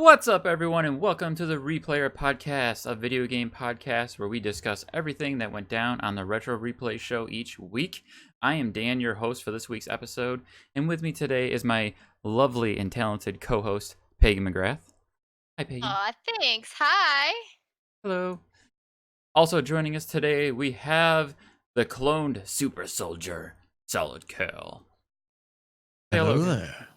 What's up, everyone, and welcome to the Replayer Podcast, a video game podcast where we discuss everything that went down on the Retro Replay show each week. I am Dan, your host for this week's episode, and with me today is my lovely and talented co-host, Pagan McGrath. Hi, Pagan. Aw, thanks. Hi. Hello. Also joining us today, we have the cloned super soldier, Solid Curl. Hello there.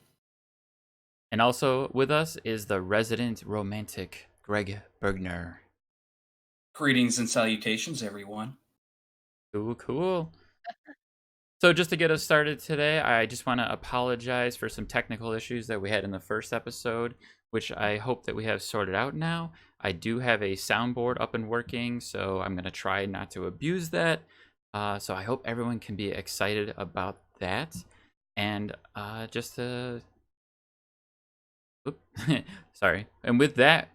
And also with us is the resident romantic, Greg Bergner. Greetings and salutations, everyone. Cool. So just to get us started today, I just want to apologize for some technical issues that we had in the first episode, which I hope that we have sorted out now. I do have a soundboard up and working, so I'm going to try not to abuse that. So I hope everyone can be excited about that. And just to... Sorry. And with that...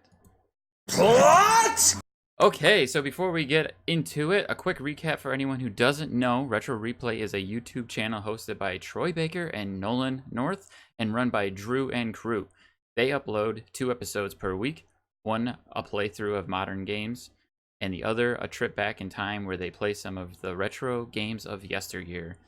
What? Okay, so before we get into it, a quick recap for anyone who doesn't know. Retro Replay is a YouTube channel hosted by Troy Baker and Nolan North and run by Drew and crew. They upload 2 episodes per week, one a playthrough of modern games, and the other a trip back in time where they play some of the retro games of yesteryear.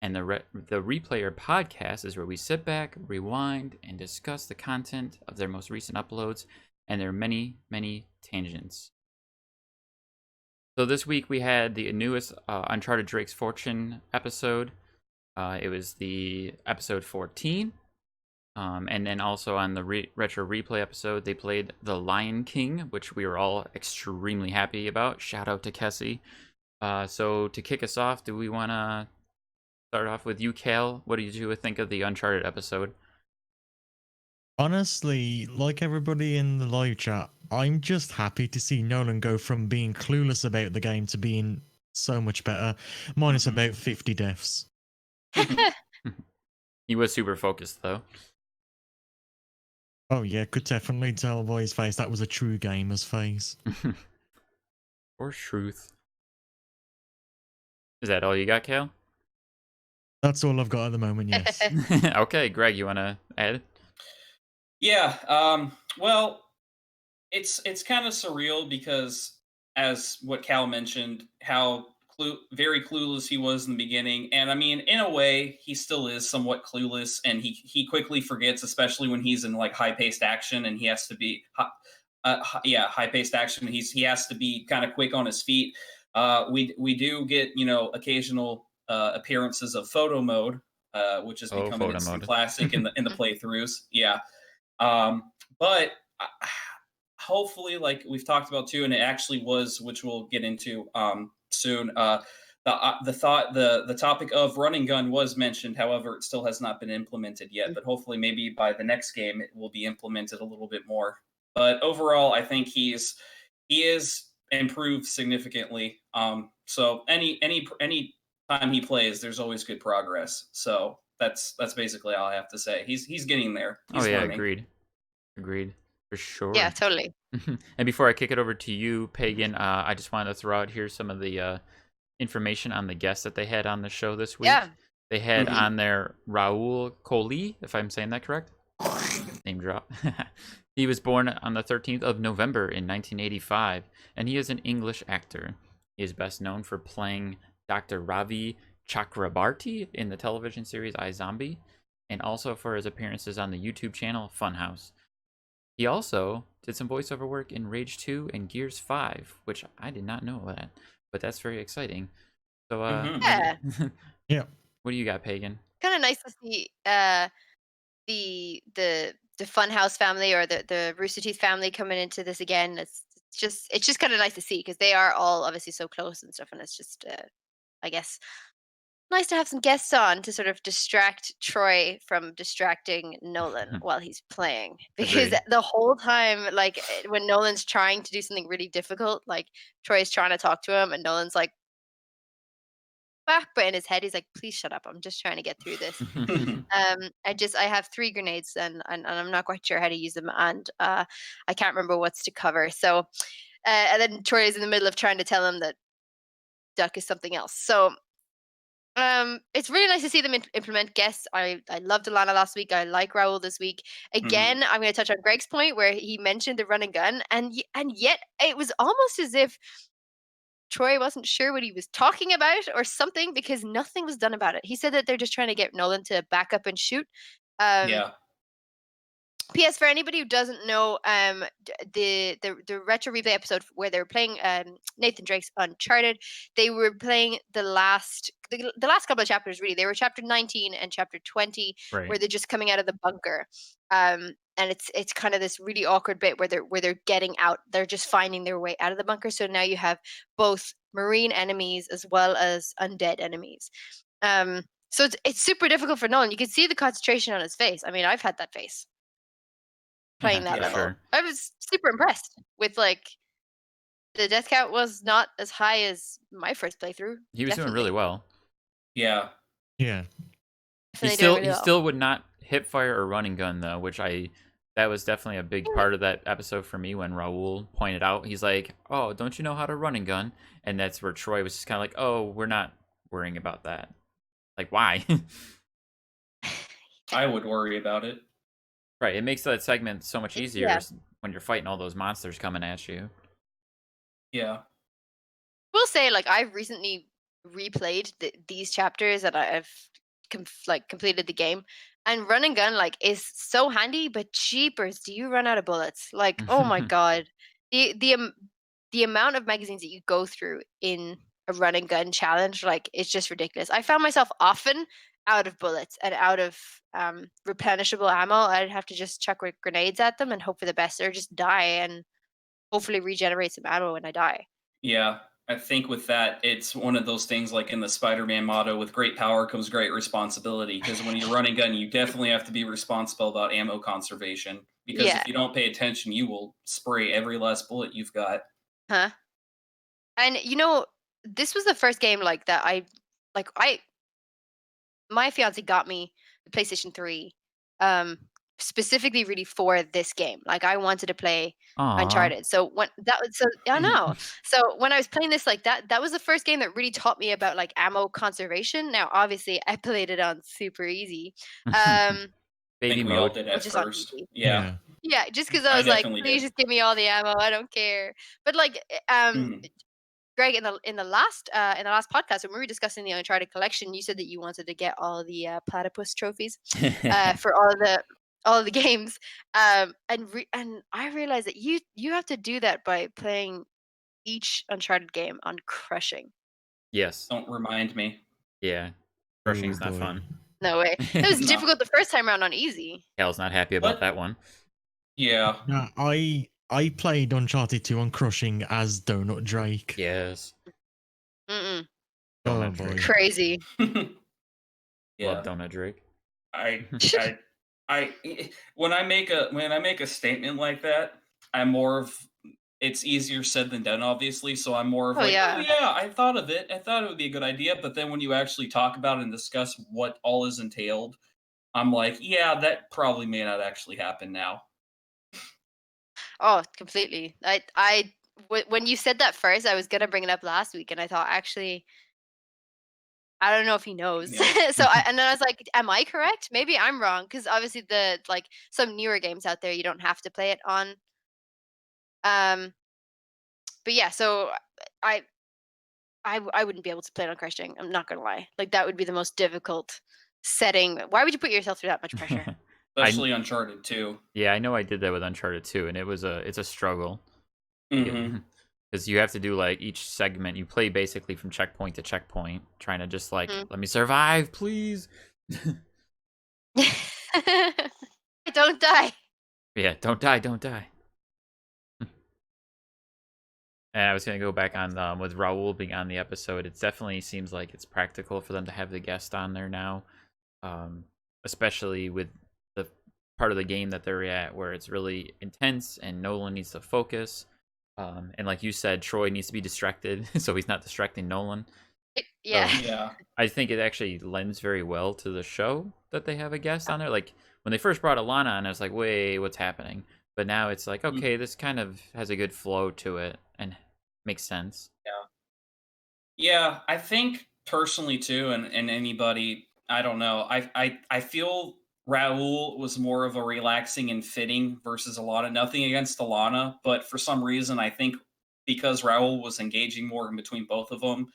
And the Replayer Podcast is where we sit back, rewind, and discuss the content of their most recent uploads and their many, many tangents. So this week we had the newest Uncharted Drake's Fortune episode. It was the episode 14. And then also on the Retro Replay episode, they played The Lion King, which we were all extremely happy about. Shout out to Kessie. So to kick us off, do we want to start off with you, Cal? What did you think of the Uncharted episode? Honestly, like everybody in the live chat, I'm just happy to see Nolan go from being clueless about the game to being so much better, minus about 50 deaths. He was super focused, though. Oh yeah, could definitely tell by his face that was a true gamer's face. Or truth. Is that all you got, Cal? That's all I've got at the moment, yes. Okay, Greg, you want to add? Yeah. Well, it's kind of surreal because, as what Cal mentioned, how very clueless he was in the beginning, and I mean, in a way, he still is somewhat clueless, and he quickly forgets, especially when he's in like high paced action, and he has to be high paced action. He has to be kind of quick on his feet. We do get occasional appearances of photo mode, which has become an instant classic in the playthroughs. Yeah. But hopefully, like we've talked about too, and it actually was, which we'll get into soon. The topic of running gun was mentioned. However, it still has not been implemented yet. But hopefully, maybe by the next game, it will be implemented a little bit more. But overall, I think he is improved significantly. So any time he plays, there's always good progress. So that's basically all I have to say. He's getting there. He's learning. Agreed. For sure. Yeah, totally. And before I kick it over to you, Pagan, I just wanted to throw out here some of the information on the guests that they had on the show this week. Yeah. They had on there Raul Coley, if I'm saying that correct. Name drop. He was born on the 13th of November in 1985, and he is an English actor. He is best known for playing Dr. Ravi Chakrabarti in the television series iZombie, and also for his appearances on the YouTube channel Funhouse. He also did some voiceover work in Rage 2 and Gears 5, which I did not know that, but that's very exciting. So, Yeah. Yeah. What do you got, Pagan? Kind of nice to see the Funhouse family or the Rooster Teeth family coming into this again. It's just kind of nice to see because they are all obviously so close and stuff, and it's just I guess nice to have some guests on to sort of distract Troy from distracting Nolan while he's playing. Because Agreed. the whole time, like when Nolan's trying to do something really difficult, like Troy's trying to talk to him, and Nolan's like, back, but in his head, he's like, "Please shut up. I'm just trying to get through this." I have 3 grenades and I'm not quite sure how to use them, and I can't remember what's to cover. So, and then Troy is in the middle of trying to tell him that duck is something else. So It's really nice to see them implement guests. I loved Alana last week. I like Raul this week. Again, I'm going to touch on Greg's point where he mentioned the run and gun, and yet it was almost as if Troy wasn't sure what he was talking about or something, because nothing was done about it. He said that they're just trying to get Nolan to back up and shoot. Yeah. P.S. for anybody who doesn't know, the retro replay episode where they were playing Nathan Drake's Uncharted, they were playing the last couple of chapters. Really, they were chapter 19 and chapter 20, Right. where they're just coming out of the bunker. And it's kind of this really awkward bit where they're getting out. They're just finding their way out of the bunker. So now you have both marine enemies as well as undead enemies. So it's super difficult for Nolan. You can see the concentration on his face. I mean, I've had that face playing that Yeah, level. sure. I was super impressed with, like, the death count was not as high as my first playthrough. He was doing really well. Yeah. Yeah. He still would not hip fire or running gun though, which that was definitely a big part of that episode for me when Raul pointed out. He's like, "Oh, don't you know how to run and gun?" And that's where Troy was just kind of like, "Oh, we're not worrying about that." Like, why? I would worry about it. Right, it makes that segment so much easier Yeah. when you're fighting all those monsters coming at you. Yeah. Will say, like, I've recently replayed these chapters that I've completed the game, and run and gun is so handy. But jeepers, do you run out of bullets? Like, oh my god, the amount of magazines that you go through in a run and gun challenge, it's just ridiculous. I found myself often out of bullets and out of replenishable ammo. I'd have to just chuck grenades at them and hope for the best, or just die and hopefully regenerate some ammo when I die. Yeah. I think with that, it's one of those things like in the Spider-Man motto, with great power comes great responsibility. Because when you're running gun, you definitely have to be responsible about ammo conservation. Because Yeah. if you don't pay attention, you will spray every last bullet you've got. Huh? And this was the first game that my fiance got me the PlayStation 3, specifically really for this game. Like, I wanted to play Aw. Uncharted. So I know. So when I was playing this, that was the first game that really taught me about ammo conservation. Now, obviously, I played it on super easy. I Baby think we all mode. did Or at just on first. easy. Yeah. Yeah, just because I I was like, definitely please did. just give me all the ammo. I don't care. But Greg, in the last podcast when we were discussing the Uncharted collection, you said that you wanted to get all the platypus trophies for all of the games, and I realized that you have to do that by playing each Uncharted game on crushing. Yes. Don't remind me. Yeah. Crushing's Oh, not boy. fun. No way. It was No. difficult the first time around on easy. Cal's not happy about What? that one. Yeah. Yeah, I played Uncharted 2 on Crushing as Donut Drake. Yes. Mm-mm. Oh Donut boy. Drake. Crazy. Love Yeah. Donut Drake. When I make a statement like that, I'm more of, it's easier said than done, obviously. So I'm more of Oh, like, yeah. oh yeah, I thought of it. I thought it would be a good idea. But then when you actually talk about it and discuss what all is entailed, I'm like, yeah, that probably may not actually happen now. Oh, completely. When you said that first, I was gonna bring it up last week, and I thought, actually, I don't know if he knows. Yeah. And then I was like, am I correct? Maybe I'm wrong, because obviously some newer games out there, you don't have to play it on. But yeah, so I wouldn't be able to play it on crushing. I'm not gonna lie. Like, that would be the most difficult setting. Why would you put yourself through that much pressure? Especially Uncharted 2. Yeah, I know I did that with Uncharted 2, and it's a struggle. Mm-hmm. Because you have to do each segment. You play basically from checkpoint to checkpoint, trying to just let me survive, please. Don't die. Yeah, don't die, don't die. And I was gonna go back on with Raul being on the episode. It definitely seems like it's practical for them to have the guest on there now, especially with the part of the game that they're at where it's really intense and Nolan needs to focus. And like you said, Troy needs to be distracted, so he's not distracting Nolan. Yeah. Yeah. I think it actually lends very well to the show that they have a guest on there. Like when they first brought Alana on, I was like, wait, what's happening? But now it's like, okay, this kind of has a good flow to it and makes sense. Yeah, I think personally too, and anybody, I don't know. I feel Raul was more of a relaxing and fitting versus Alana. Nothing against Alana, but for some reason, I think because Raul was engaging more in between both of them,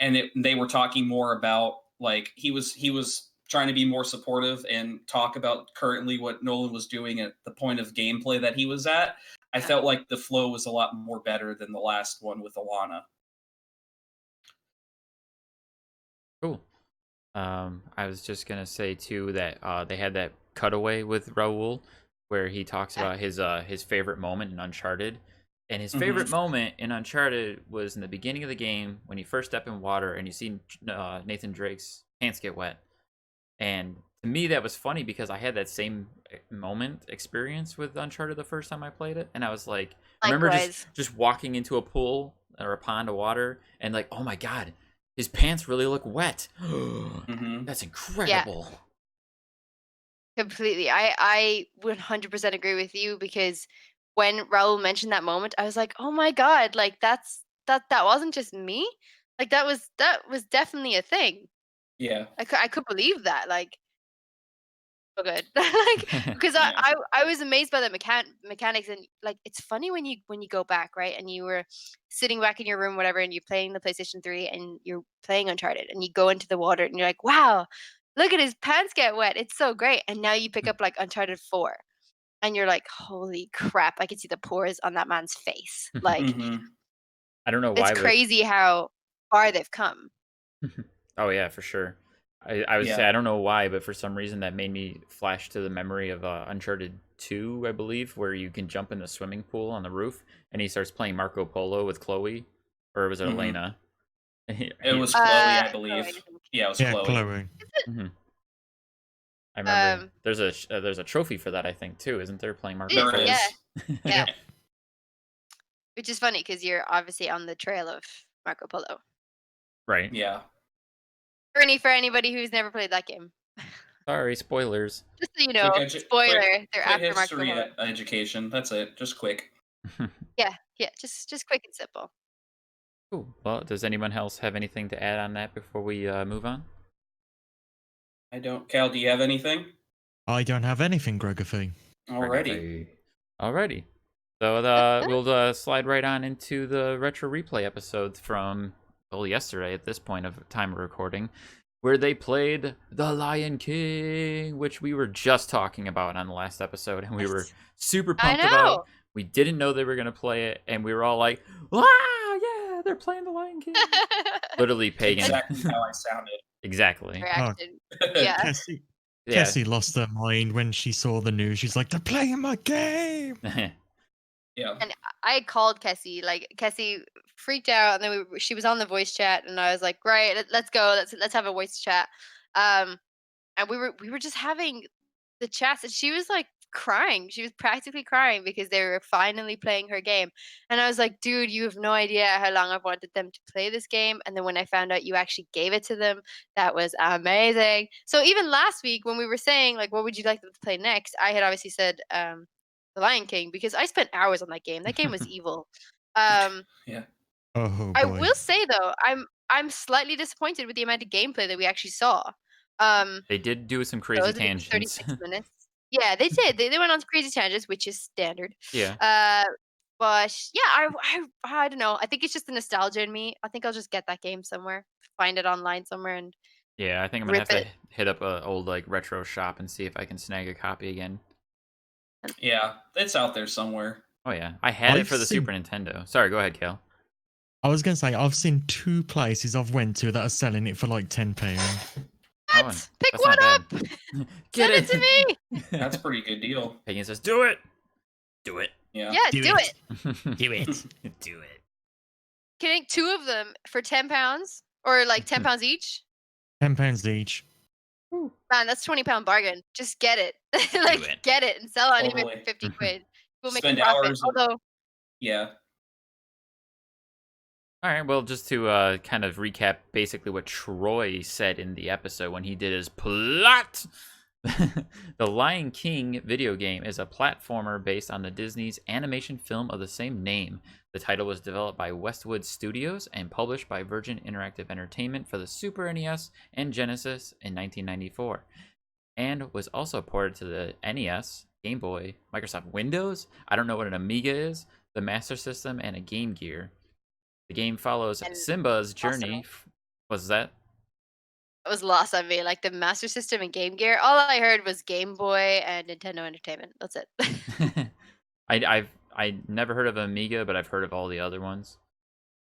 and they were talking more about like he was trying to be more supportive and talk about currently what Nolan was doing at the point of gameplay that he was at. I Yeah. felt like the flow was a lot more better than the last one with Alana. Cool. I was just gonna say too that they had that cutaway with Raul where he talks Yeah. about his favorite moment in Uncharted. And his Mhm. favorite moment in Uncharted was in the beginning of the game when you first step in water and you see Nathan Drake's pants get wet. And to me, that was funny because I had that same moment experience with Uncharted the first time I played it, and I was like, I remember Likewise. just walking into a pool or a pond of water, and like, oh my god, his pants really look wet. Mhm. That's Yeah, incredible. completely. I 100% agree with you because when Raul mentioned that moment, I was like, oh my god, like that wasn't just me. Like that was definitely a thing. Yeah. I could believe that. Like so good. Like because Yeah. I was amazed by the mechanics, and like it's funny when you go back, right? And you were sitting back in your room, whatever, and you're playing the PlayStation 3 and you're playing Uncharted and you go into the water and you're like, wow, look at his pants get wet. It's so great. And now you pick up like Uncharted 4 and you're like, holy crap, I can see the pores on that man's face. Like Mhm. I don't know it's why, but crazy how far they've come. oh yeah, for sure. I would say Yeah. I don't know why, but for some reason that made me flash to the memory of Uncharted 2, I believe, where you can jump in the swimming pool on the roof and he starts playing Marco Polo with Chloe, or was it Mhm. Elena? It He, was Chloe, I Oh, believe. I think. Yeah, it was Yeah, Chloe. Chloe. Mhm. I remember Um, there's a trophy for that I think too, isn't there? Playing Marco is, There Polo. yeah, is. yeah. Yep. Which is funny because you're obviously on the trail of Marco Polo. Right. Yeah. For anybody who's never played that game. Sorry, spoilers. Just so you know, Quick, spoiler, they're quick after Marco history Polo. education. That's it. Just quick. Yeah, just quick and simple. Cool. Well, does anyone else have anything to add on that before we move on? I don't. Cal, do you have anything? I don't have anything, Grogothy. Alrighty. Alrighty. So we'll slide right on into the retro replay episodes from yesterday at this point of time of recording, where they played The Lion King, which we were just talking about on the last episode, and we were Yes. super I pumped about. know. We didn't know they were gonna play it, and we were all like, "Wow, yeah, they're playing The Lion King!" Literally, Pagan. Exactly how I sounded. Exactly. Reaction. Yeah. Cassie. Yeah. Cassie lost her mind when she saw the news. She's like, they're playing my game. Yeah. And I called Kessie. Like Kessie freaked out, and then she was on the voice chat, and I was like, "Right, let's go. Let's have a voice chat." And we were just having the chats, and she was like crying. She was practically crying because they were finally playing her game. And I was like, "Dude, you have no idea how long I've wanted them to play this game." And then when I found out you actually gave it to them, that was amazing. So even last week when we were saying like, "What would you like them to play next?" I had obviously said The Lion King because I spent hours on that game. That game was evil. Um, Yeah. Oh I boy. will say though, I'm slightly disappointed with the amount of gameplay that we actually saw. Um, They did do some so it crazy was, I think it was tangents. 36 minutes. Yeah, they did. They went on crazy tangents, which is standard. Yeah. Uh, but yeah, I don't know. I think it's just the nostalgia in me. I think I'll just get that game somewhere, find it online somewhere, and Yeah, I think I'm gonna rip have to it. hit up a old like retro shop and see if I can snag a copy again. Yeah. It's out there somewhere. Oh yeah, I had it I've for the Super seen. Nintendo. Sorry, go ahead, Cal. I was gonna say I've seen 2 places I've went to that are selling it for like £10. Oh, and What? Pick that's one not bad. up. Get Send it to me. That's a pretty good deal. Pagan says, "Do it, do it, Yeah. Yeah, Do do it. it. Do it. do it." Getting 2 of them for £10 or like £10 each. £10 each. Man, that's £20 bargain. Just get it. Do Like it. get it and sell it on eBay Totally. for 50 quid. We'll make a Spend profit. hours of Although yeah. All right, well, just to kind of recap basically what Troy said in the episode when he did his plot The Lion King video game is a platformer based on the Disney's animation film of the same name. The title was developed by Westwood Studios and published by Virgin Interactive Entertainment for the Super NES and Genesis in 1994, and was also ported to the NES, Game Boy, Microsoft Windows, I don't know what an Amiga is, the Master System, and a Game Gear. The game follows And Simba's awesome. journey. What's that? It was lost on me, like the Master System and Game Gear. All I heard was Game Boy and Nintendo Entertainment. That's it. I never heard of Amiga, but I've heard of all the other ones.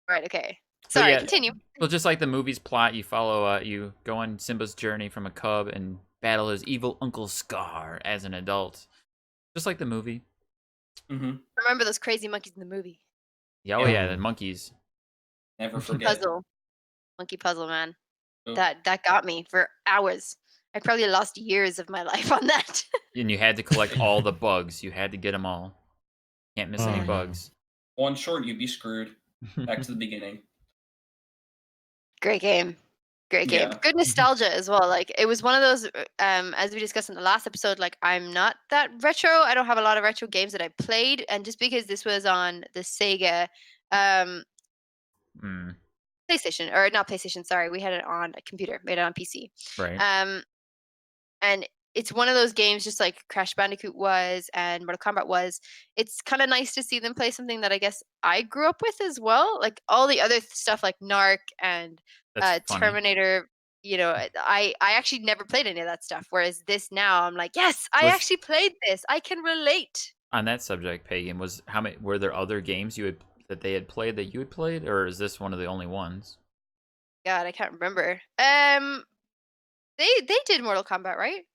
Right. Okay. So Sorry. yeah, Continue. well, just like the movie's plot, you follow, you go on Simba's journey from a cub and battle his evil Uncle Scar as an adult, just like the movie. Mm-hmm. Remember those crazy monkeys in the movie? Yeah, oh yeah, the monkeys. Never forget. Monkey puzzle, man. Oh. That got me for hours. I probably lost years of my life on that. And you had to collect all the bugs. You had to get them all. Can't miss any Oh, no. bugs. One short, you'd be screwed. Back to the beginning. Great game. Great game. Yeah. Good nostalgia as well. Like it was one of those as we discussed in the last episode, like I'm not that retro. I don't have a lot of retro games that I played, and just because this was on the Sega PlayStation, or not PlayStation, sorry, we had it on a computer, we had it on PC. Right. And it's one of those games, just like Crash Bandicoot was and Mortal Kombat was. It's kind of nice to see them play something that I guess I grew up with as well. Like all the other stuff like Narc and That's funny. Terminator, you know, I actually never played any of that stuff. Whereas this now, I'm like, yes, I Was- actually played this. I can relate. On that subject, Pagan, were there other games that they had played that you had played, or is this one of the only ones? God, I can't remember. They did Mortal Kombat, right?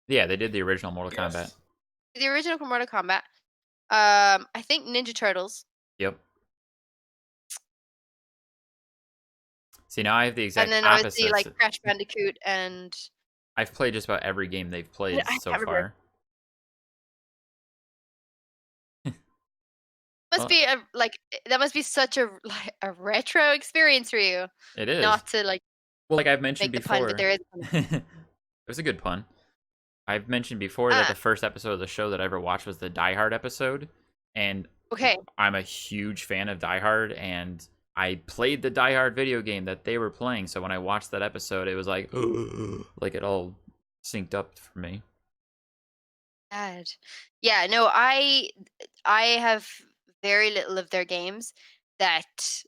Yeah, they did the original Mortal Yes. Kombat. The original Mortal Kombat. I think Ninja Turtles. Yep. See, now I have the exact And then opposite. obviously like Crash Bandicoot and I've played just about every game they've played I so can't remember. far. must be that must be such a retro experience for you. It is. Not to like Well, like I've mentioned make the pun, before. but there is a pun. It was a good pun. I've mentioned before that the first episode of the show that I ever watched was the Die Hard episode, and Okay. I'm a huge fan of Die Hard, and I played the Die Hard video game that they were playing. So when I watched that episode, it was like it all synced up for me. God. Yeah, no, I have very little of their games that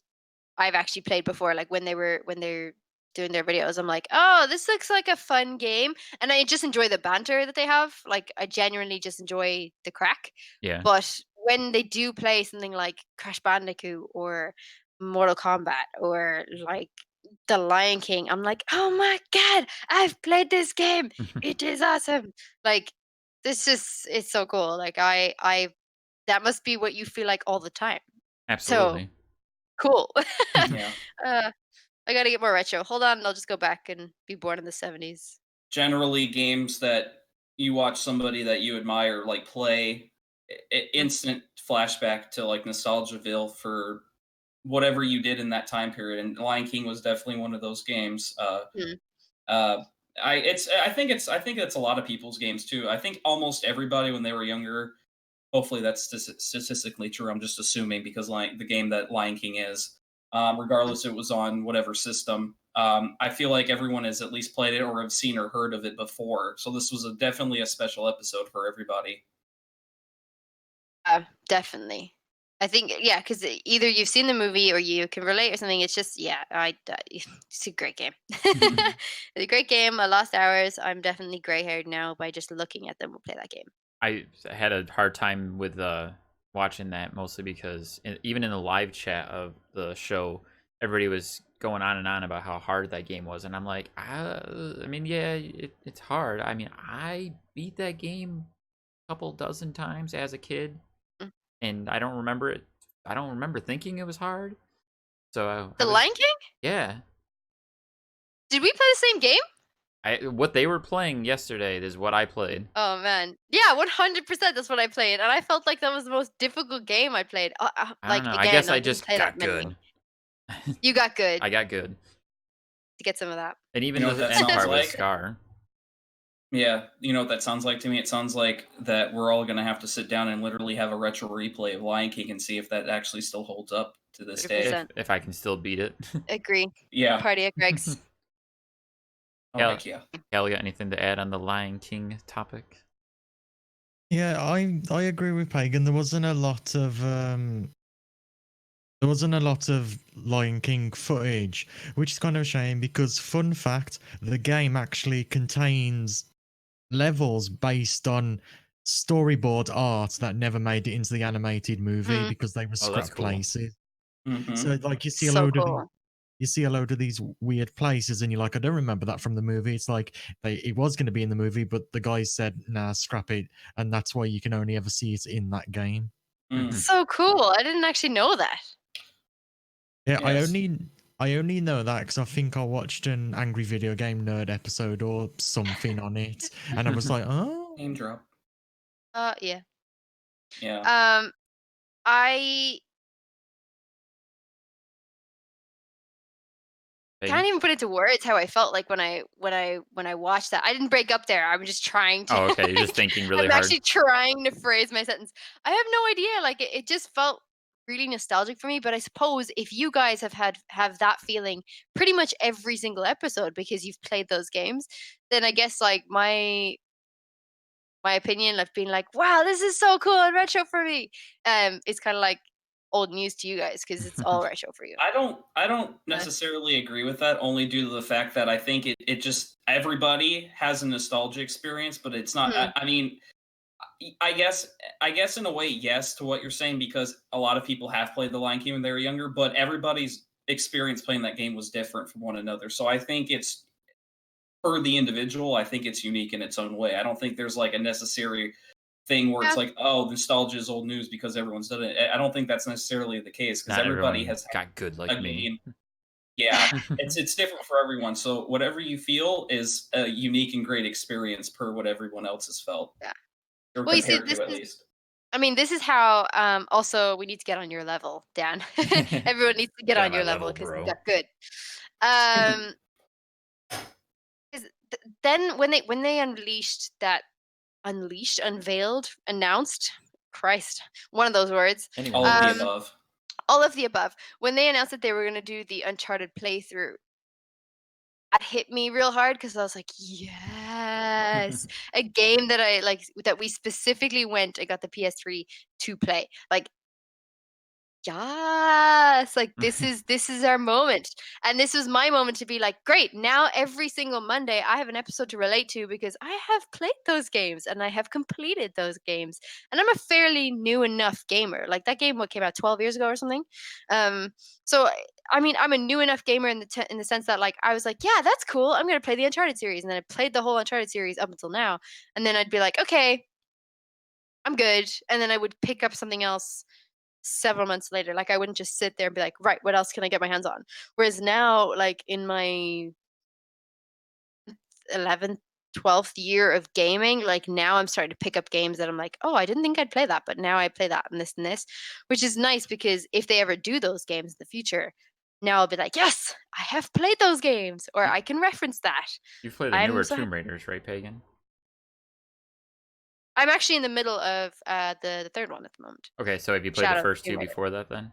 I've actually played before. Like when they're doing their videos, I'm like, oh, this looks like a fun game, and I just enjoy the banter that they have. Like I genuinely just enjoy the crack. Yeah. But when they do play something like Crash Bandicoot or Mortal Kombat or like The Lion King, I'm like, oh my god, I've played this game. It is awesome. Like it's so cool. Like I that must be what you feel like all the time. Absolutely. Cool. Yeah. I gotta get more retro. Hold on, I'll just go back and be born in the 70s. Generally, games that you watch somebody that you admire like play, instant flashback to like Nostalgiaville for whatever you did in that time period. And Lion King was definitely one of those games. I think it's a lot of people's games too. I think almost everybody when they were younger. Hopefully that's statistically true. I'm just assuming because the game that Lion King is, regardless it was on whatever system, I feel like everyone has at least played it or have seen or heard of it before. So this was definitely a special episode for everybody. Definitely. I think because either you've seen the movie or you can relate or something. It's just it's a great game. It's a great game. I lost hours. I'm definitely gray-haired now by just looking at them. We'll play that game. I had a hard time with watching that, mostly because even in the live chat of the show, everybody was going on and on about how hard that game was, and I'm like, I mean, yeah, it's hard. I mean, I beat that game a couple dozen times as a kid, and I don't remember it. I don't remember thinking it was hard. So The Lion King? Yeah. Did we play the same game? What they were playing yesterday is what I played. Oh man, yeah, 100%. That's what I played, and I felt like that was the most difficult game I played. I Like don't know. again, I guess I didn't just play got that many. good. You got good I got good. to get some of that. And even You know the what that end sounds part with like? Scar. Yeah, you know what that sounds like to me? It sounds like that we're all gonna have to sit down and literally have a retro replay of Lion King and see if that actually still holds up to this day. 100%. If I can still beat it. Agree. Yeah. Party at Greg's. Oh Cal, heck yeah. Cal, got anything to add on the Lion King topic? Yeah, I agree with Pagan. There wasn't a lot of Lion King footage, which is kind of a shame because, fun fact, the game actually contains levels based on storyboard art that never made it into the animated movie Mm. because they were Oh, that's scrap cool. places. Hmm. So like So cool. you see a load of these weird places and you're like, I don't remember that from the movie. It's like it was going to be in the movie, but the guys said, nah, scrap it. And that's why you can only ever see it in that game. Mm. So cool. I didn't actually know that. Yeah, Yes. I only know that because I think I watched an Angry Video Game Nerd episode or something on it, and I was like, oh, Name drop. Yeah. Yeah. I Pagan? can't even put into words how I felt like when I watched that. I didn't break up there. I'm just trying to. Oh, okay. You're just thinking really I'm hard. actually trying to phrase my sentence. I have no idea. Like it just felt really nostalgic for me. But I suppose if you guys have that feeling pretty much every single episode because you've played those games, then I guess like my opinion of being like, wow, this is so cool and retro for me, it's kind of like old news to you guys because it's all retro for you. I don't necessarily agree with that, only due to the fact that I think it just everybody has a nostalgia experience, but it's not. Mhm. I mean, I guess in a way, yes, to what you're saying, because a lot of people have played the Lion King when they were younger, but everybody's experience playing that game was different from one another. So I think it's per the individual. I think it's unique in its own way. I don't think there's like a necessary thing where Yeah. it's like, oh, nostalgia is old news because everyone's done it. I don't think that's necessarily the case because Not everybody everyone has got good a like me. game. Yeah, it's different for everyone. So whatever you feel is a unique and great experience per what everyone else has felt. Yeah. Or Well, you see, compared to at least. I mean, this is how. Also, we need to get on your level, Dan. Everyone needs to get Get on on my your level level, because you bro. got good. Um, 'Cause then when they unveiled, announced, Christ, one of those words. Anyway, All of the Um, above. all of the above. When they announced that they were going to do the Uncharted playthrough, that hit me real hard because I was like, yes, a game that I like that we specifically went. I got the PS3 to play. Like, yes, like this is our moment. And this was my moment to be like, great, now every single Monday I have an episode to relate to because I have played those games and I have completed those games. And I'm a fairly new enough gamer. Like that game what came out 12 years ago or something. So I mean, I'm a new enough gamer in the sense that like I was like, yeah, that's cool. I'm going to play the Uncharted series, and then I played the whole Uncharted series up until now. And then I'd be like, okay, I'm good. And then I would pick up something else several months later. Like I wouldn't just sit there and be like, right, what else can I get my hands on? Whereas now, like in my 11th, 12th year of gaming, like now I'm starting to pick up games that I'm like, oh, I didn't think I'd play that, but now I play that and this, which is nice because if they ever do those games in the future, now I'll be like, yes, I have played those games, or I can reference that. you play the I'm newer so Tomb Raiders, right, Pagan? I'm actually in the middle of the third one at the moment. Okay, so have you played the Shadow of the first Tomb two Raider. before that then?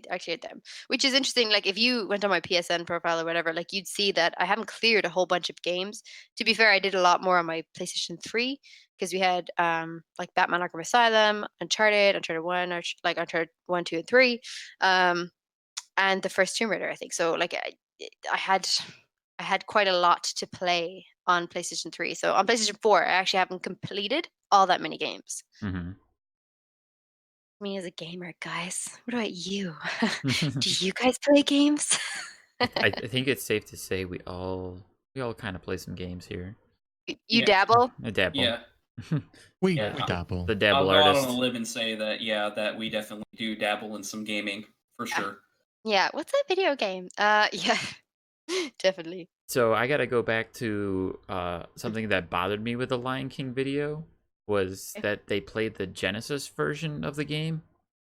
I cleared them, which is interesting. Like if you went on my PSN profile or whatever, like you'd see that I haven't cleared a whole bunch of games. To be fair, I did a lot more on my PlayStation 3 because we had like Batman Arkham Asylum, Uncharted 1, or like Uncharted 1, 2, and 3, and the first Tomb Raider, I think. So like I had quite a lot to play on PlayStation 3. So on PlayStation 4, I actually haven't completed all that many games. Mm-hmm. Me as a gamer, guys. What about you? Do you guys play games? I think it's safe to say we all kind of play some games here. You Yeah. dabble? I dabble. Yeah. we Yeah. dabble. The dabble I'll go out artist. on a limb and say that that we definitely do dabble in some gaming for Yeah. sure. Yeah. What's that video game? Yeah. Definitely. So I gotta go back to something that bothered me with the Lion King video was that they played the Genesis version of the game,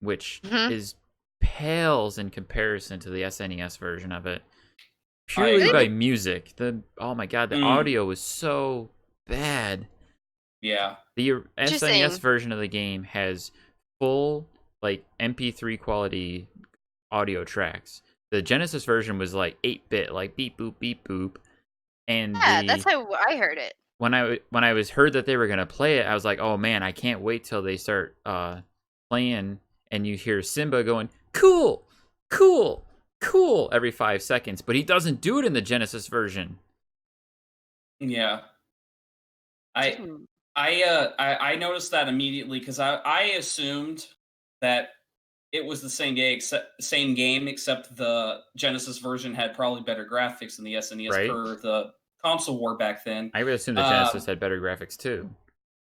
which Mhm. is pales in comparison to the SNES version of it. purely agree. by music. Oh my god, the Mm. audio was so bad. Yeah. The SNES Interesting. version of the game has full like MP3 quality audio tracks. The Genesis version was like 8-bit, like beep boop beep boop. And Yeah, that's how I heard it. when I was heard that they were gonna play it, I was like, oh man, I can't wait till they start playing, and you hear Simba going cool, cool, cool every 5 seconds, but he doesn't do it in the Genesis version. Yeah. I Hmm. I noticed that immediately because I assumed that it was the same game except the Genesis version had probably better graphics than the SNES Right? per the console war back then. I would assume the Genesis had better graphics too.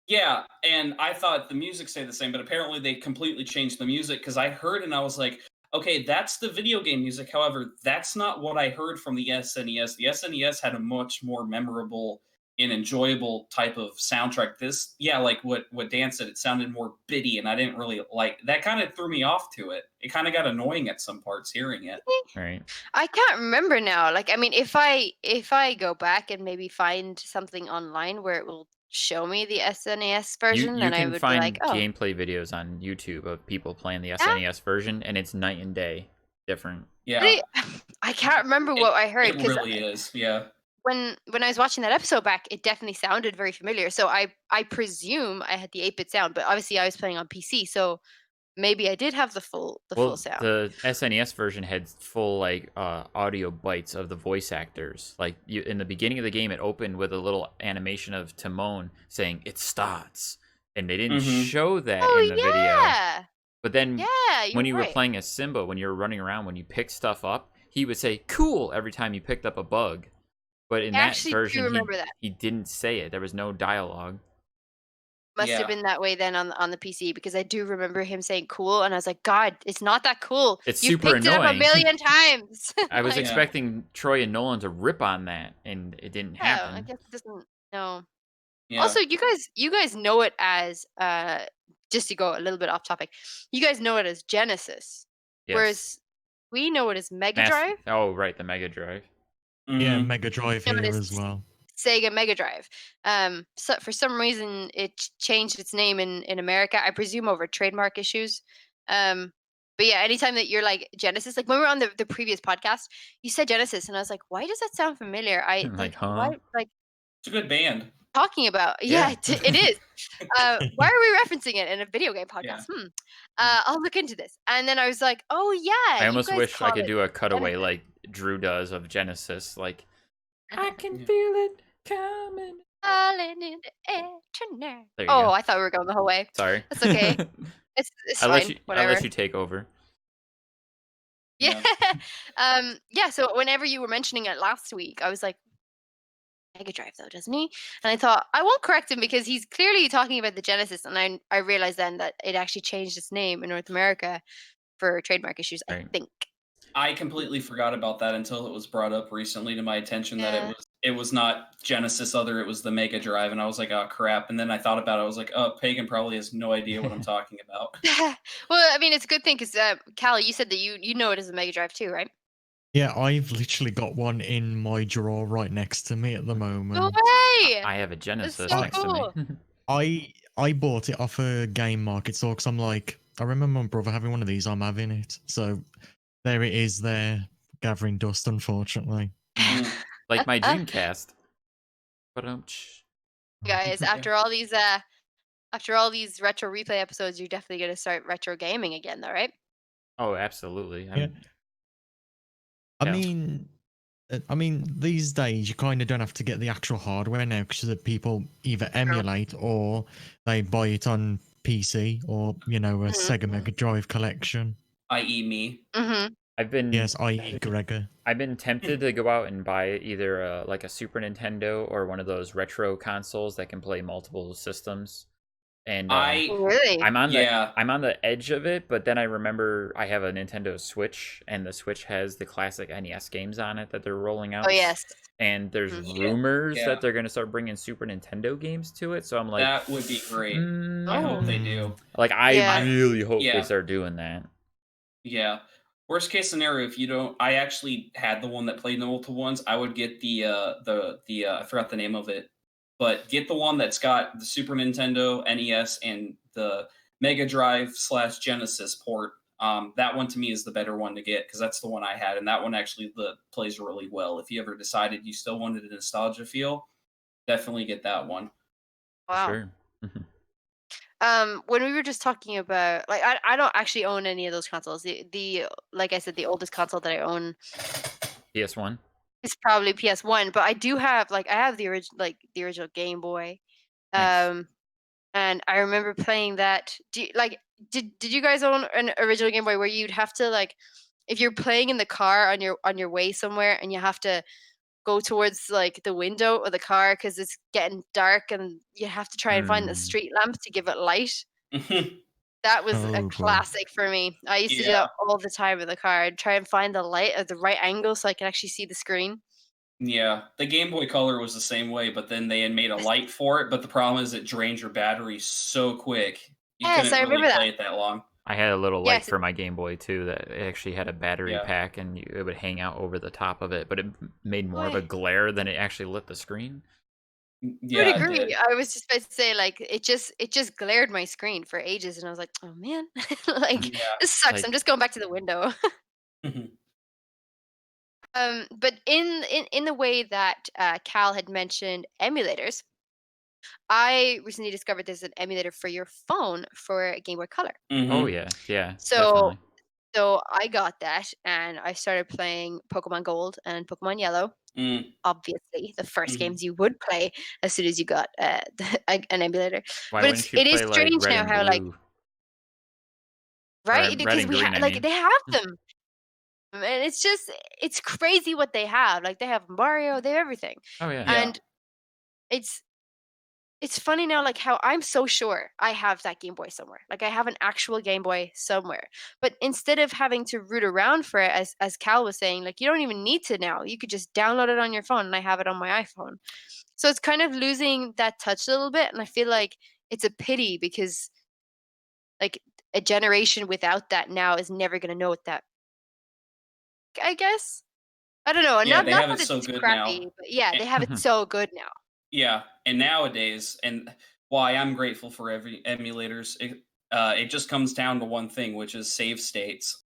Yeah, and I thought the music stayed the same, but apparently they completely changed the music because I heard and I was like, okay, that's the video game music. However, that's not what I heard from the SNES. The SNES had a much more memorable and enjoyable type of soundtrack. This, yeah, like what Dan said, it sounded more bitty, and I didn't really like that. Kind of threw me off to it. It kind of got annoying at some parts hearing it. Right. I can't remember now. Like, I mean, if I go back and maybe find something online where it will show me the SNES version, You then I can would be like, find oh, gameplay videos on YouTube of people playing the yeah. SNES version, and it's night and day different. Yeah, Really? I can't remember what I heard it because really is. Yeah. when I was watching that episode back, it definitely sounded very familiar. So I presume I had the 8-bit sound, but obviously I was playing on PC, so maybe I did have the full Well, sound. the SNES version had full like audio bites of the voice actors. Like in the beginning of the game, it opened with a little animation of Timon saying "it starts," and they didn't Mhm. show that Oh in the video. yeah, But then yeah, you're when you were right. playing as Simba, when you were running around, when you picked stuff up, he would say "cool" every time you picked up a bug. But in I that actually do version, remember that. he didn't say it. There was no dialogue. Must have Yeah. been that way then on the PC because I do remember him saying "cool" and I was like, God, it's not that cool. It's You've super picked it up a annoying. million times. I was Like, Yeah. expecting Troy and Nolan to rip on that, and it didn't yeah, I happen. guess it doesn't. No. Yeah. Also, you guys know it as just to go a little bit off topic. You guys know it as Genesis, Yes. whereas we know it as Mega Master- Drive. Oh, right, the Mega Drive. Yeah, Mhm. Mega Drive You know here it as as well. Sega Mega Drive. So for some reason, it changed its name in America. I presume over trademark issues. But yeah, anytime that you're like Genesis, like when we were on the previous podcast, you said Genesis, and I was like, why does that sound familiar? I Like, huh? why like It's a good band. talking about? Yeah, it is. Why are we referencing it in a video game Yeah. podcast? I'll look into this. And then I was like, oh yeah, I you almost guys wish I call could it do a cutaway Genesis. like Drew does of Genesis. Like, I can Yeah. feel it coming. Falling in the air tonight. There you Oh, go. I thought we were going the whole way. Sorry. That's okay. It's I'll fine. let Whatever. you take over. Yeah. Yeah. Yeah, so whenever you were mentioning it last week, I was like, Mega Drive though, doesn't he? And I thought I won't correct him because he's clearly talking about the Genesis, and I realized then that it actually changed its name in North America for trademark issues, I Right. think. I completely forgot about that until it was brought up recently to my attention that Yeah. it was not Genesis other, it was the Mega Drive, and I was like, oh crap. And then I thought about it, I was like, oh, Pagan probably has no idea what I'm talking about. Well, I mean, it's a good thing because Callie, you said that you know it as a Mega Drive too, right? Yeah, I've literally got one in my drawer right next to me at the No moment. way! I have a Genesis so next cool. to me. I bought it off a game market store because I'm like, I remember my brother having one of these, I'm having it. So there it is there, gathering dust, unfortunately. Mm. Like my Dreamcast. But Guys, after all these retro replay episodes, you're definitely gonna start retro gaming again, though, right? Oh, absolutely. Yeah. I mean, these days you kind of don't have to get the actual hardware now because people either emulate or they buy it on PC or a Sega Mega Drive collection. I.e. me. Mm-hmm. I've been Yes, i.e. Gregor. I've been tempted to go out and buy either like a Super Nintendo or one of those retro consoles that can play multiple systems. And Really? I'm on Yeah. the edge of it, but then I remember I have a Nintendo Switch, and the Switch has the classic NES games on it that they're rolling out. Oh yes. And there's Mhm. rumors Yeah. that they're gonna start bringing Super Nintendo games to it. So I'm like, That would be great. I hope they do. Like, I Yeah. really hope Yeah. they start doing that. Yeah. Worst case scenario, if you don't, I actually had the one that played the multiple ones. I would get the I forgot the name of it, but get the one that's got the Super Nintendo, NES, and the Mega Drive / Genesis port. That one to me is the better one to get because that's the one I had, and that one actually plays really well. If you ever decided you still wanted a nostalgia feel, definitely get that one. For Wow. sure. Mhm. When we were just talking about like I don't actually own any of those consoles. The like I said, the oldest console that I own PS1. is probably PS1, but I do have I have the original Game Boy. Nice. Um and I remember playing that. Did you guys own an original Game Boy where you'd have to if you're playing in the car on your way somewhere and you have to go towards the window of the car because it's getting dark and you have to try and find the Mm. street lamp to give it light? That was a Oh boy. classic for me. I used to do Yeah. that all the time in the car. I'd try and find the light at the right angle so I could actually see the screen. Yeah, the Game Boy Color was the same way, but then they had made a Yes, light for it, but the problem is it drained your battery so quick. You yes, couldn't I really remember that. play it that long. I had a little light Yes, for my Game Boy too that it actually had a battery Yeah. pack and it would hang out over the top of it, but it made more of a boy. glare than it actually lit the screen. I would Yeah, it agree. did. I was just about to say, it just glared my screen for ages, and I was like, "Oh man, Yeah. this sucks." I'm Like, just going back to the window. But in the way that Cal had mentioned emulators, I recently discovered there's an emulator for your phone for Game Boy Color. oh Mhm. yeah, yeah, So definitely. so I got that, and I started playing Pokemon Gold and Pokemon Yellow. Mm, Obviously, the first mhm. games you would play as soon as you got an emulator. Why But wouldn't you it is play like strange red now and how blue or right, red because and we green? I mean. they have them, and it's crazy what they have. Like they have Mario, they have everything, Oh yeah. Yeah. and it's it's funny now, how I'm so sure I have that Game Boy somewhere. Like I have an actual Game Boy somewhere. But instead of having to root around for it, as Cal was saying, you don't even need to now. You could just download it on your phone, and I have it on my iPhone. So it's kind of losing that touch a little bit, and I feel like it's a pity because like a generation without that now is never gonna know what that. I guess I don't know. Yeah, Not they not have it that so it's good now. crappy, but yeah, Eh, they have it so good now. yeah, and nowadays, and why I'm grateful for every emulators, it just comes down to one thing, which is save states.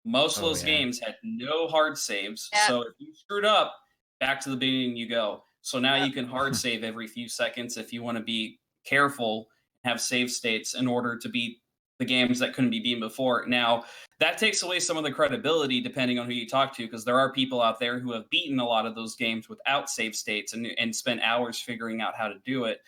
Most of Oh those yeah. games had no hard saves, Yep, so if you screwed up, back to the beginning you go. So now yep. you can hard save every few seconds if you want to be careful and have save states in order to beat the games that couldn't be beaten before. Now, that takes away some of the credibility depending on who you talk to, because there are people out there who have beaten a lot of those games without save states and spent hours figuring out how to do it.